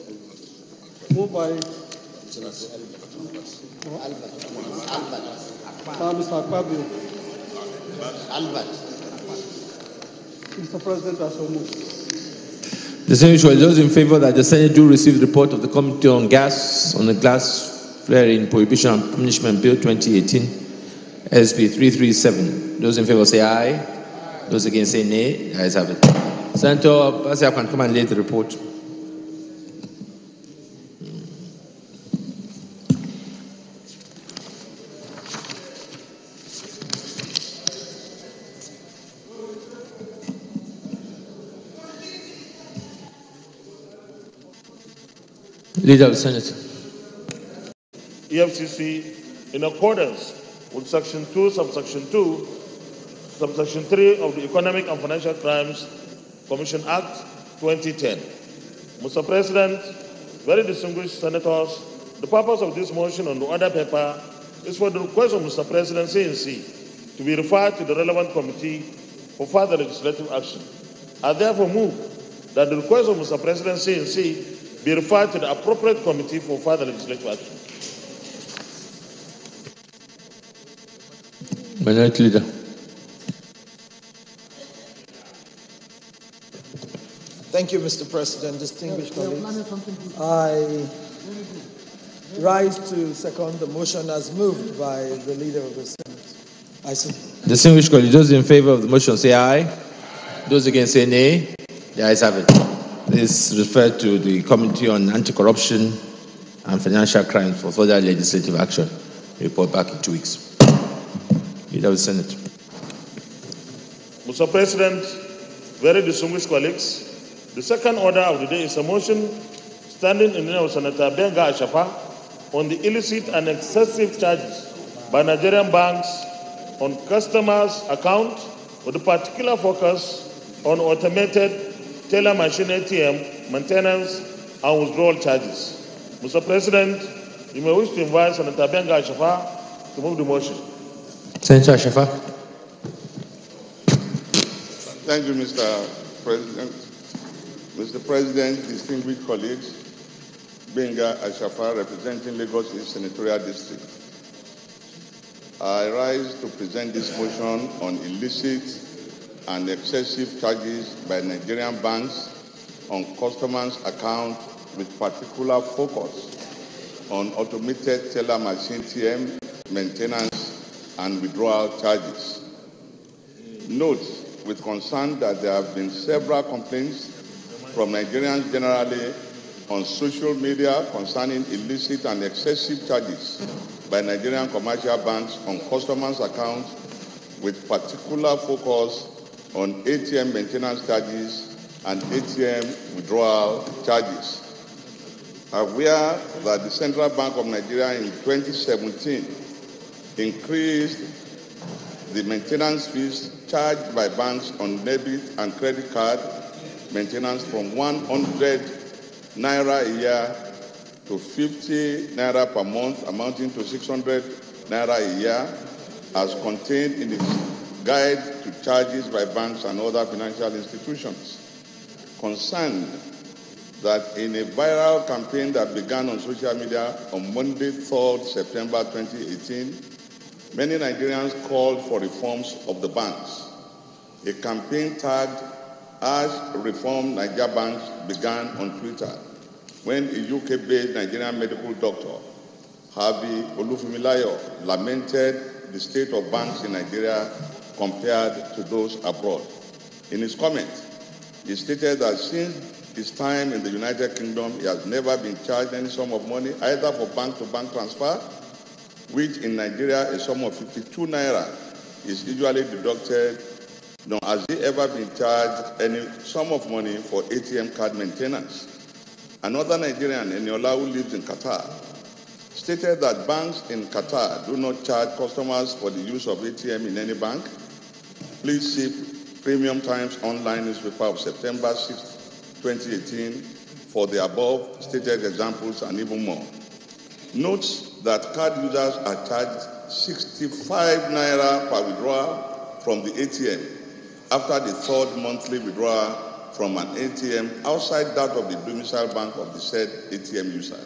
Mr. Akpabio. Mr. President, I so move. Distinguished colleagues, those in favor that the Senate do receive the report of the Committee on Gas on the Gas Flaring Prohibition and Punishment Bill 2018 SB 337. Those in favor say aye. Those against say nay. The ayes have it. Senator Basia can come and lay the report. Leader of the Senate. EFCC, in accordance with Section 2, Subsection 2, Subsection 3 of the Economic and Financial Crimes Commission Act 2010. Mr. President, very distinguished senators, the purpose of this motion on the order paper is for the request of Mr. President CNC to be referred to the relevant committee for further legislative action. I therefore move that the request of Mr. President CNC be referred to the appropriate committee for further legislative action. Minority Leader. Thank you, Mr. President. Distinguished colleagues, I rise to second the motion as moved by the Leader of the Senate. I see. Distinguished colleagues, those in favor of the motion say aye. Those against say nay. The ayes have it. This is referred to the Committee on Anti-Corruption and Financial Crime for further legislative action. Report back in 2 weeks. Leader of the Senate. Mr. President, very distinguished colleagues, the second order of the day is a motion standing in the name of Senator Benga Ashafa on the illicit and excessive charges by Nigerian banks on customers' accounts with a particular focus on automated teller machine ATM maintenance and withdrawal charges. Mr. President, you may wish to invite Senator Benga Ashafa to move the motion. Senator Ashafa. Thank you, Mr. President. Mr. President, distinguished colleagues, Benga Ashafa, representing Lagos East Senatorial District. I rise to present this motion on illicit and excessive charges by Nigerian banks on customers' accounts with particular focus on automated teller machine ATM maintenance and withdrawal charges. Note with concern that there have been several complaints from Nigerians generally on social media concerning illicit and excessive charges by Nigerian commercial banks on customers' accounts with particular focus on ATM maintenance charges and ATM withdrawal charges. Aware that the Central Bank of Nigeria in 2017 increased the maintenance fees charged by banks on debit and credit card maintenance from 100 naira a year to 50 naira per month, amounting to 600 naira a year, as contained in its guide to charges by banks and other financial institutions. Concerned that in a viral campaign that began on social media on Monday, 3rd September 2018, many Nigerians called for reforms of the banks. A campaign tagged #Reform Niger Banks began on Twitter when a UK-based Nigerian medical doctor, Harvey Olufumilayo, lamented the state of banks in Nigeria compared to those abroad. In his comment, he stated that since his time in the United Kingdom, he has never been charged any sum of money, either for bank-to-bank transfer, which in Nigeria is a sum of 52 naira, is usually deducted, nor has he ever been charged any sum of money for ATM card maintenance. Another Nigerian, Eniola, who lives in Qatar, stated that banks in Qatar do not charge customers for the use of ATM in any bank. Please see Premium Times online newspaper of September 6, 2018 for the above stated examples and even more. Notes that card users are charged 65 naira per withdrawal from the ATM after the third monthly withdrawal from an ATM outside that of the domicile bank of the said ATM user.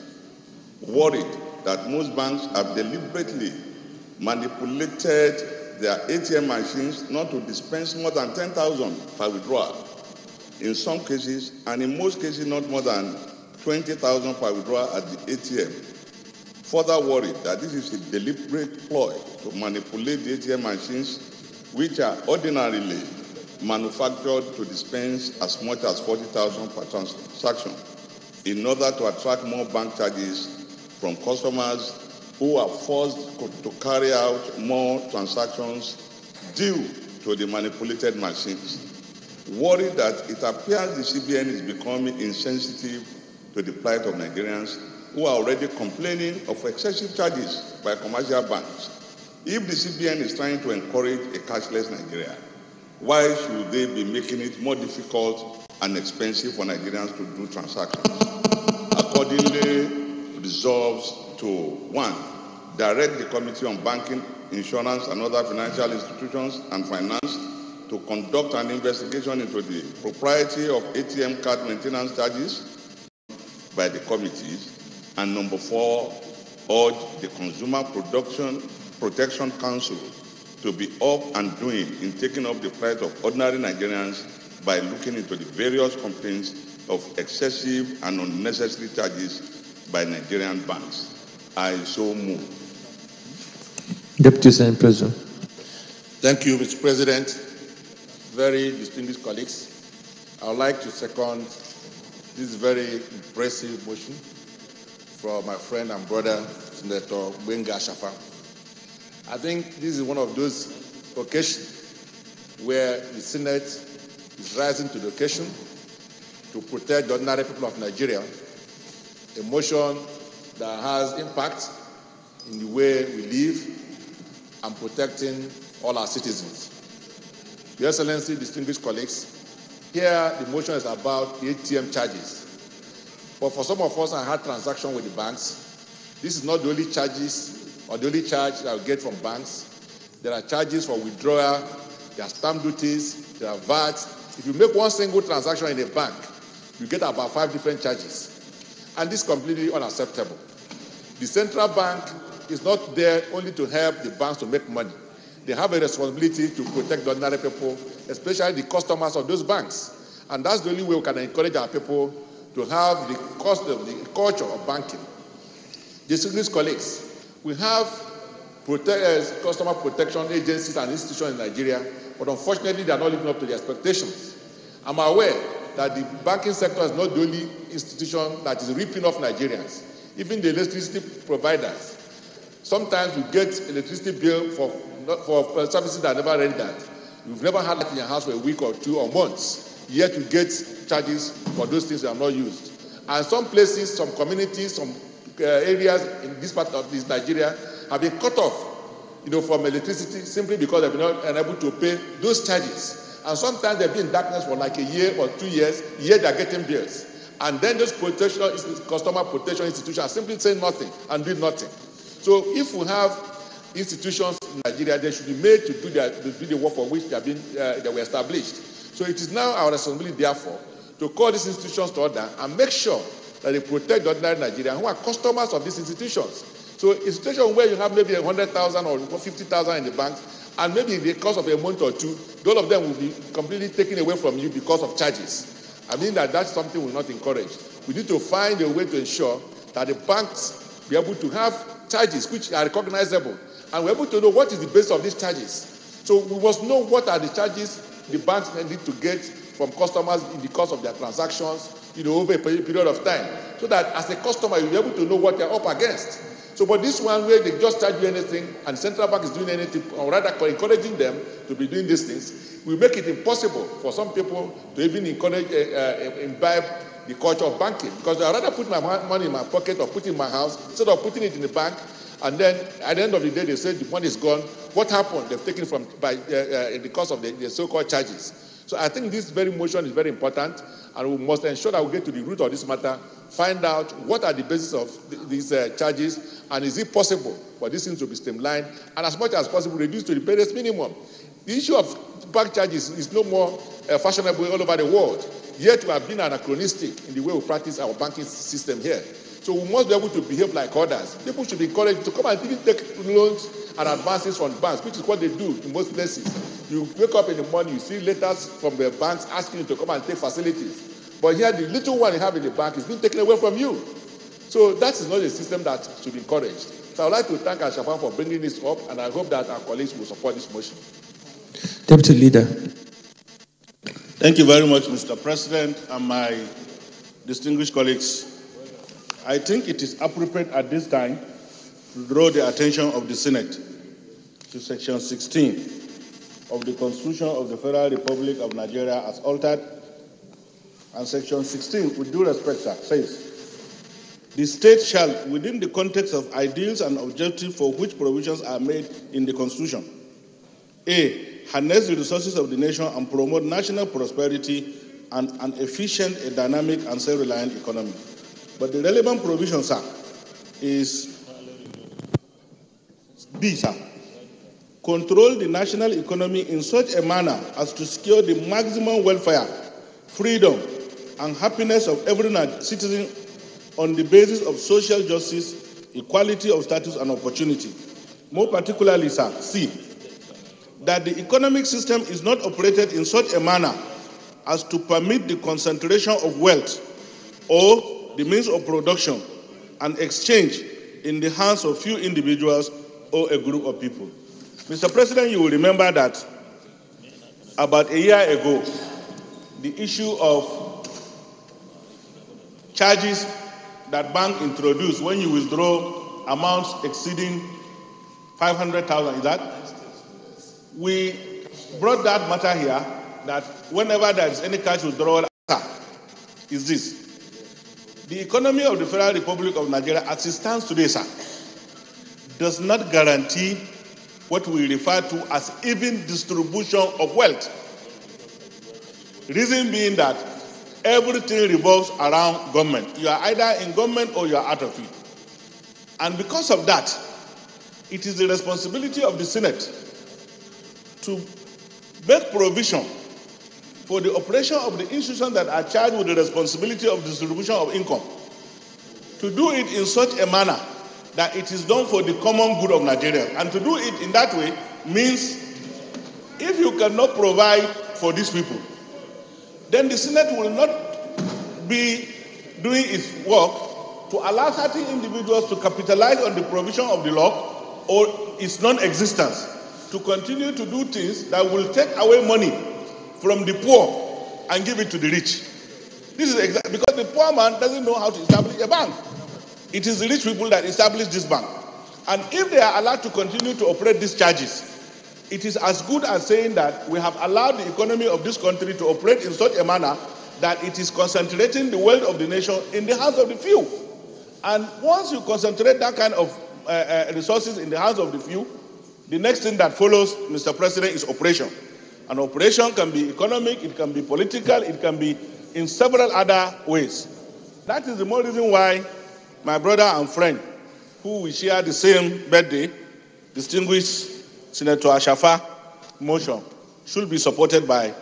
Worried that most banks have deliberately manipulated their ATM machines not to dispense more than 10,000 per withdrawal in some cases, and in most cases not more than 20,000 per withdrawal at the ATM. Further worried that this is a deliberate ploy to manipulate the ATM machines, which are ordinarily manufactured to dispense as much as 40,000 per transaction, in order to attract more bank charges from customers who are forced to carry out more transactions due to the manipulated machines. Worried that it appears the CBN is becoming insensitive to the plight of Nigerians who are already complaining of excessive charges by commercial banks. If the CBN is trying to encourage a cashless Nigeria, why should they be making it more difficult and expensive for Nigerians to do transactions? Accordingly, resolves to 1. Direct the Committee on Banking, Insurance, and other financial institutions and finance to conduct an investigation into the propriety of ATM card maintenance charges by the committees. And number 4, urge the Consumer Protection Council to be up and doing in taking up the plight of ordinary Nigerians by looking into the various complaints of excessive and unnecessary charges by Nigerian banks. I so move. Deputy Senate President. Thank you, Mr. President. Very distinguished colleagues, I would like to second this very impressive motion from my friend and brother, Senator Gbenga Shafa. I think this is one of those occasions where the Senate is rising to the occasion to protect the ordinary people of Nigeria, a motion that has impact in the way we live and protecting all our citizens. Your Excellency, distinguished colleagues, here the motion is about the ATM charges. But for some of us who had transactions with the banks, this is not the only charges or the only charge that we get from banks. There are charges for withdrawal, there are stamp duties, there are VAT. If you make one single transaction in a bank, you get about 5 different charges. And this is completely unacceptable. The central bank is not there only to help the banks to make money. They have a responsibility to protect the ordinary people, especially the customers of those banks. And that's the only way we can encourage our people to have the culture of banking. Distinguished colleagues, we have customer protection agencies and institutions in Nigeria, but unfortunately they are not living up to the expectations. I'm aware that the banking sector is not the only institution that is ripping off Nigerians. Even the electricity providers. Sometimes you get electricity bill for services that are never rendered. You've never had that in your house for a week or 2 or months, yet you get charges for those things that are not used. And some places, some communities, some areas in this part of this Nigeria have been cut off, from electricity simply because they've been not unable to pay those charges. And sometimes they've been in darkness for like a year or 2 years, yet they're getting bills. And then those customer protection institutions are simply saying nothing and doing nothing. So if we have institutions in Nigeria, they should be made to do the work for which they were established. So it is now our responsibility, therefore, to call these institutions to order and make sure that they protect the ordinary Nigerians who are customers of these institutions. So a situation where you have maybe 100,000 or 50,000 in the banks, and maybe in the course of a month or 2, all of them will be completely taken away from you because of charges. I mean that's something we will not encourage. We need to find a way to ensure that the banks be able to have charges which are recognizable, and we're able to know what is the basis of these charges. So we must know what are the charges the banks need to get from customers in the course of their transactions, over a period of time, so that as a customer you'll be able to know what you're up against. So, but this one where they just charge you anything and central bank is doing anything, or rather encouraging them to be doing these things, will make it impossible for some people to even encourage, imbibe the culture of banking. Because I'd rather put my money in my pocket or put it in my house instead of putting it in the bank. And then at the end of the day, they say the money is gone. What happened? They've taken it from in the cost of the so-called charges. So I think this very motion is very important, and we must ensure that we get to the root of this matter, find out what are the basis of these charges, and is it possible for these things to be streamlined, and as much as possible, reduced to the barest minimum. The issue of bank charges is no more fashionable all over the world, yet we have been anachronistic in the way we practice our banking system here. So we must be able to behave like others. People should be encouraged to come and even take loans and advances from banks, which is what they do in most places. You wake up in the morning, you see letters from the banks asking you to come and take facilities. But here, the little one you have in the bank is being taken away from you. So that is not a system that should be encouraged. So I would like to thank Ashafan for bringing this up, and I hope that our colleagues will support this motion. Deputy Leader. Thank you very much, Mr. President, and my distinguished colleagues. I think it is appropriate at this time to draw the attention of the Senate to Section 16 of the Constitution of the Federal Republic of Nigeria as altered. And Section 16, with due respect, sir, says, the state shall, within the context of ideals and objectives for which provisions are made in the Constitution, A, harness the resources of the nation and promote national prosperity and an efficient, a dynamic, and self-reliant economy. But the relevant provision, sir, is B, sir. Control the national economy in such a manner as to secure the maximum welfare, freedom, and happiness of every citizen on the basis of social justice, equality of status, and opportunity. More particularly, sir, C, that the economic system is not operated in such a manner as to permit the concentration of wealth or the means of production and exchange in the hands of few individuals or a group of people. Mr. President, you will remember that about a year ago, the issue of charges that bank introduced when you withdraw amounts exceeding 500,000, is that? We brought that matter here, that whenever there is any cash withdrawal, is this. The economy of the Federal Republic of Nigeria, as it stands today, sir, does not guarantee what we refer to as even distribution of wealth. Reason being that everything revolves around government. You are either in government or you are out of it. And because of that, it is the responsibility of the Senate to make provision for the operation of the institutions that are charged with the responsibility of distribution of income, to do it in such a manner that it is done for the common good of Nigerians. And to do it in that way means if you cannot provide for these people, then the Senate will not be doing its work to allow certain individuals to capitalize on the provision of the law or its non-existence, to continue to do things that will take away money from the poor and give it to the rich. This is exactly because the poor man doesn't know how to establish a bank. It is the rich people that establish this bank. And if they are allowed to continue to operate these charges, it is as good as saying that we have allowed the economy of this country to operate in such a manner that it is concentrating the wealth of the nation in the hands of the few. And once you concentrate that kind of resources in the hands of the few, the next thing that follows, Mr. President, is operation. An operation can be economic, it can be political, it can be in several other ways. That is the more reason why my brother and friend, who we share the same birthday, distinguished Senator Ashafa, motion should be supported by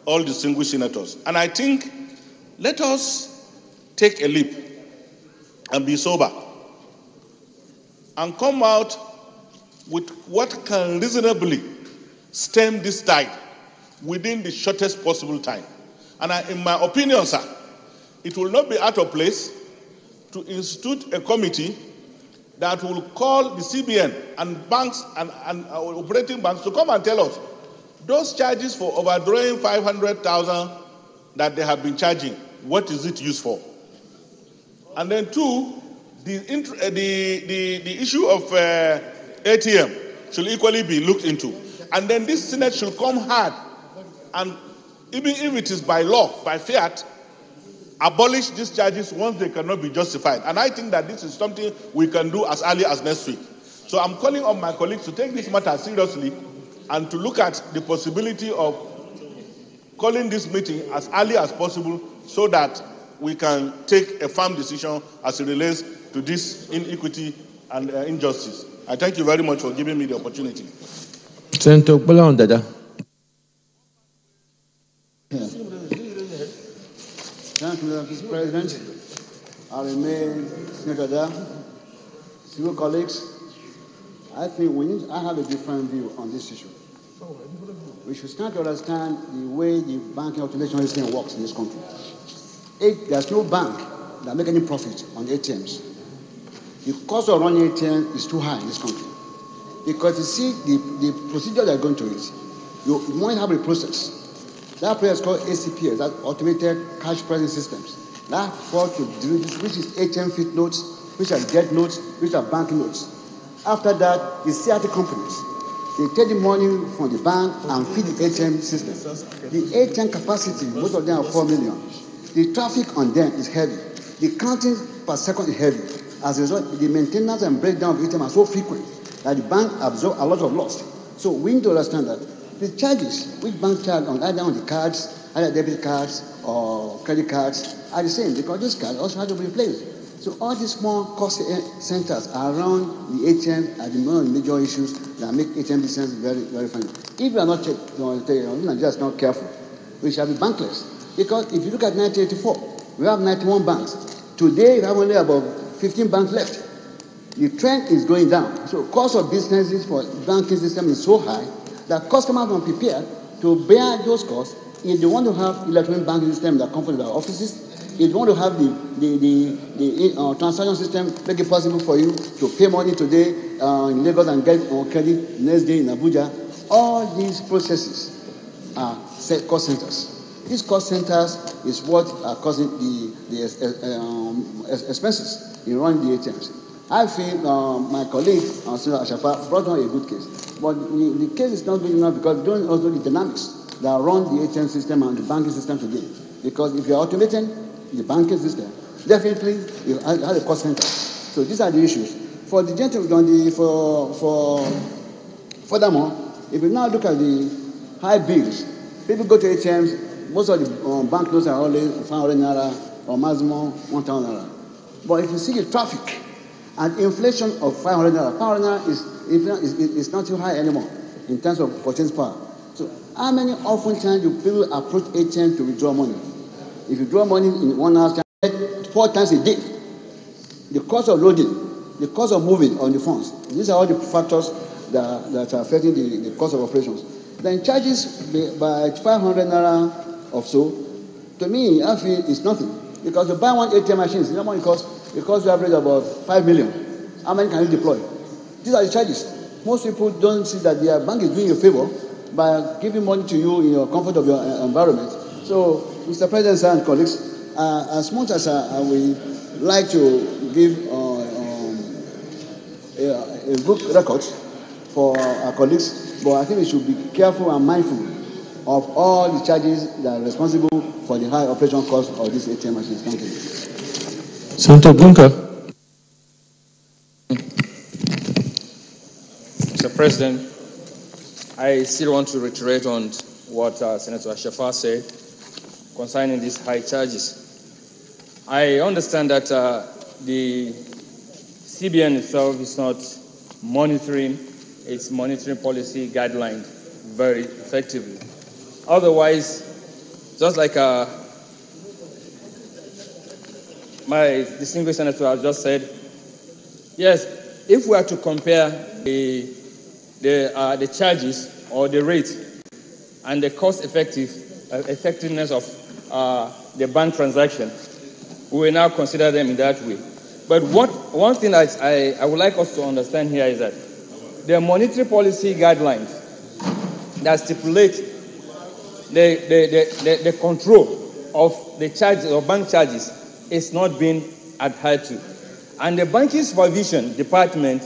all distinguished senators. And I think let us take a leap and be sober and come out with what can reasonably stem this tide within the shortest possible time. And in my opinion, sir, it will not be out of place to institute a committee that will call the CBN and banks and operating banks to come and tell us those charges for overdrawing 500,000 that they have been charging, what is it used for? And then two, the issue of ATM should equally be looked into. And then this Senate should come hard and, even if it is by law, by fiat, abolish these charges once they cannot be justified. And I think that this is something we can do as early as next week. So I'm calling on my colleagues to take this matter seriously and to look at the possibility of calling this meeting as early as possible so that we can take a firm decision as it relates to this inequity and injustice. I thank you very much for giving me the opportunity. Senator Dada. Thank you, Mr. President. I remain Senator Dada. Civil colleagues, I think I have a different view on this issue. We should start to understand the way the banking automation system works in this country. There's no bank that makes any profit on ATMs. The cost of running ATM is too high in this country. Because you see, the procedure they're going to it, you might have a process. That process is called ACPS, that's Automated Cash Pricing Systems. That falls to which is ATM fit notes, which are debt notes, which are bank notes. After that, the CRT companies, they take the money from the bank and feed the ATM system. The ATM capacity, most of them are 4 million. The traffic on them is heavy. The counting per second is heavy. As a result, the maintenance and breakdown of ATM are so frequent that the bank absorbs a lot of loss. So we need to understand that the charges which bank charge on either on the cards, either debit cards or credit cards, are the same because those cards also have to be replaced. So all these small cost centers around the ATM are the major issues that make ATM business very, very funny. If we are not just not careful, we shall be bankless. Because if you look at 1984, we have 91 banks. Today, we have only about 15 banks left. The trend is going down. So cost of businesses for banking system is so high that customers are prepared to bear those costs if they want to have electronic banking system that come from their offices. If you want to have the transaction system, make it possible for you to pay money today in Lagos and get credit next day in Abuja. All these processes are cost centers. These cost centers is what are causing the expenses in running the ATMs. I feel my colleague, Senator Ashafa, brought on a good case. But the case is not good enough because we don't also the dynamics that run the ATM system and the banking system today. Because if you're automating the banking system, definitely you have a cost center. So these are the issues. For the gentleman, furthermore, if you now look at the high bills, people go to ATMs, most of the bank notes are only 500 naira or maximum 1,000 naira. But if you see the traffic and inflation of 500 naira, 500 naira is not too high anymore in terms of purchasing power. So how many often times do people approach ATM to withdraw money? If you draw money in 1 hour, 4 times a day. The cost of loading, the cost of moving on the funds, these are all the factors that are affecting the cost of operations. Then charges by 500 naira or so, to me, I feel it's nothing. Because to buy one ATM machine, you know what it costs? It costs you average about 5 million. How many can you deploy? These are the charges. Most people don't see that their bank is doing you a favor by giving money to you in your comfort of your environment. So, Mr. President and colleagues, as much as I would like to give a good record for our colleagues, but I think we should be careful and mindful of all the charges that are responsible for the high operation cost of these ATM machines. Thank you. Senator Bunker. Mr. President, I still want to reiterate on what Senator Ashafa said concerning these high charges. I understand that the CBN itself is not monitoring its monitoring policy guidelines very effectively. Otherwise, just like my distinguished senator has just said, yes, if we are to compare the charges or the rate and the cost effectiveness of the bank transaction, we will now consider them in that way. But one thing that I would like us to understand here is that the monetary policy guidelines that stipulate the control of the charges or bank charges is not being adhered to. and the banking supervision department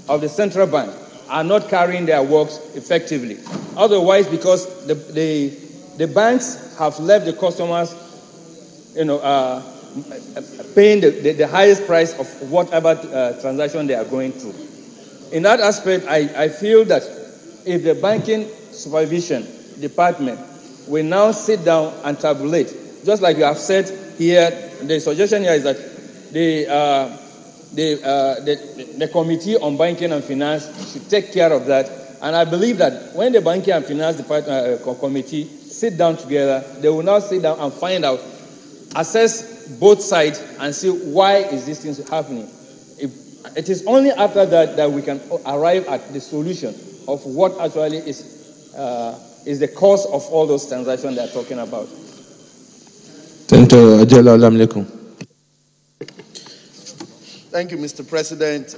of the central bank are not carrying their works effectively. Otherwise, because the banks have left the customers, paying the highest price of whatever transaction they are going through. In that aspect, I feel that if the banking supervision department will now sit down and tabulate, just like you have said here, the suggestion here is that the Committee on Banking and Finance should take care of that. And I believe that when the Banking and Finance Department Committee sit down together, they will now sit down and find out, assess both sides and see why is this thing happening. It is only after that we can arrive at the solution of what actually is the cause of all those transactions they are talking about. Thank you, Mr. President.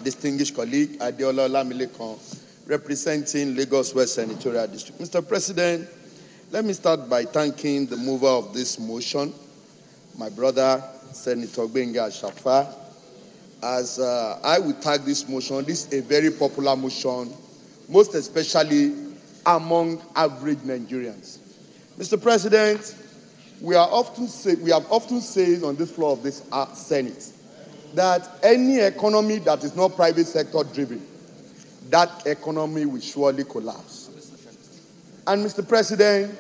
Distinguished colleague, Adeola Olamilekon, representing Lagos West Senatorial District. Mr. President, let me start by thanking the mover of this motion, my brother, Senator Gbenga Ashafa. As I will tag this motion, this is a very popular motion, most especially among average Nigerians. Mr. President, we have often said on this floor of this Senate that any economy that is not private sector driven, that economy will surely collapse. And Mr. President,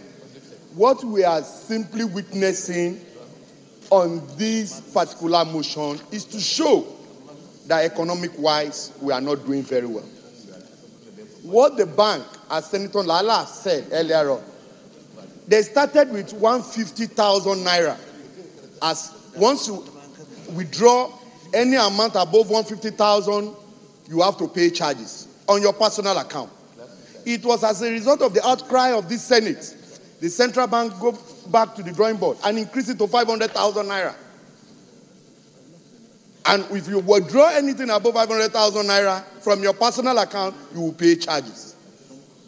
what we are simply witnessing on this particular motion is to show that economic-wise, we are not doing very well. What the bank, as Senator Lala said earlier on, they started with 150,000 naira. As once you withdraw any amount above 150,000, you have to pay charges on your personal account. It was as a result of the outcry of this Senate, the central bank go back to the drawing board and increase it to 500,000 naira. And if you withdraw anything above 500,000 naira from your personal account, you will pay charges.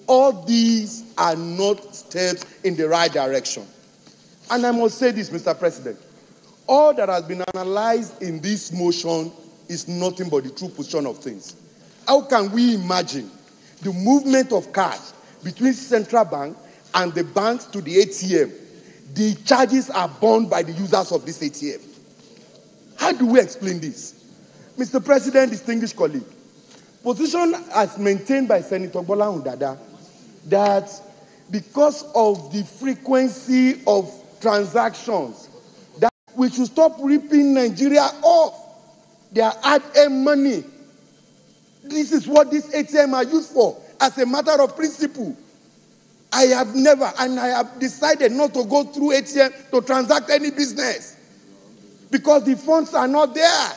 All these are not steps in the right direction. And I must say this, Mr. President. All that has been analyzed in this motion is nothing but the true position of things. How can we imagine the movement of cash between central bank and the banks to the ATM? The charges are borne by the users of this ATM. How do we explain this? Mr. President, distinguished colleague, position as maintained by Senator Bola Hundada that because of the frequency of transactions, that we should stop ripping Nigeria off their hard-earned money. This is what this ATM are used for as a matter of principle. I have never, and I have decided not to go through ATM to transact any business because the funds are not there.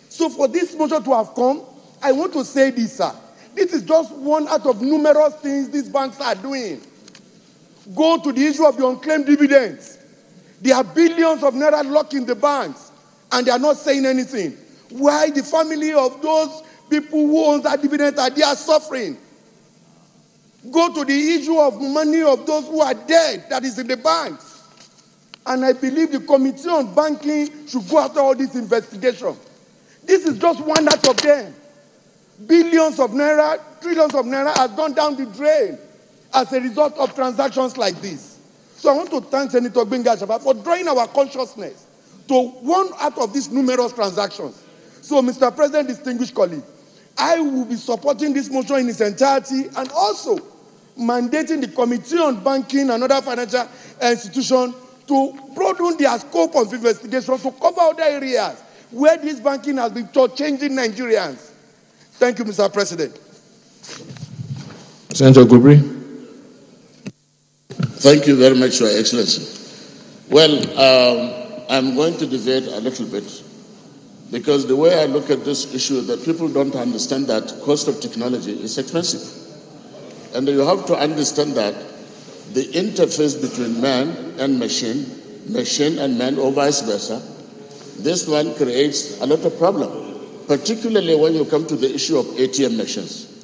So for this motion to have come, I want to say this, sir. This is just one out of numerous things these banks are doing. Go to the issue of the unclaimed dividends. There are billions of naira locked in the banks, and they are not saying anything. Why the family of those people who own that dividend are there suffering? Go to the issue of money of those who are dead that is in the banks. And I believe the Committee on Banking should go after all this investigation. This is just one out of them. Billions of naira, trillions of naira has gone down the drain as a result of transactions like this. So I want to thank Senator Gbenga Ashafa for drawing our consciousness to one out of these numerous transactions. So, Mr. President, distinguished colleague, I will be supporting this motion in its entirety and also mandating the Committee on Banking and other financial institutions to broaden their scope of investigation to cover other areas where this banking has been changing Nigerians. Thank you, Mr. President. Senator Gubri. Thank you very much, Your Excellency. Well, I'm going to debate a little bit because the way I look at this issue is that people don't understand that cost of technology is expensive. And you have to understand that the interface between man and machine and man or vice versa, this one creates a lot of problem, particularly when you come to the issue of ATM machines.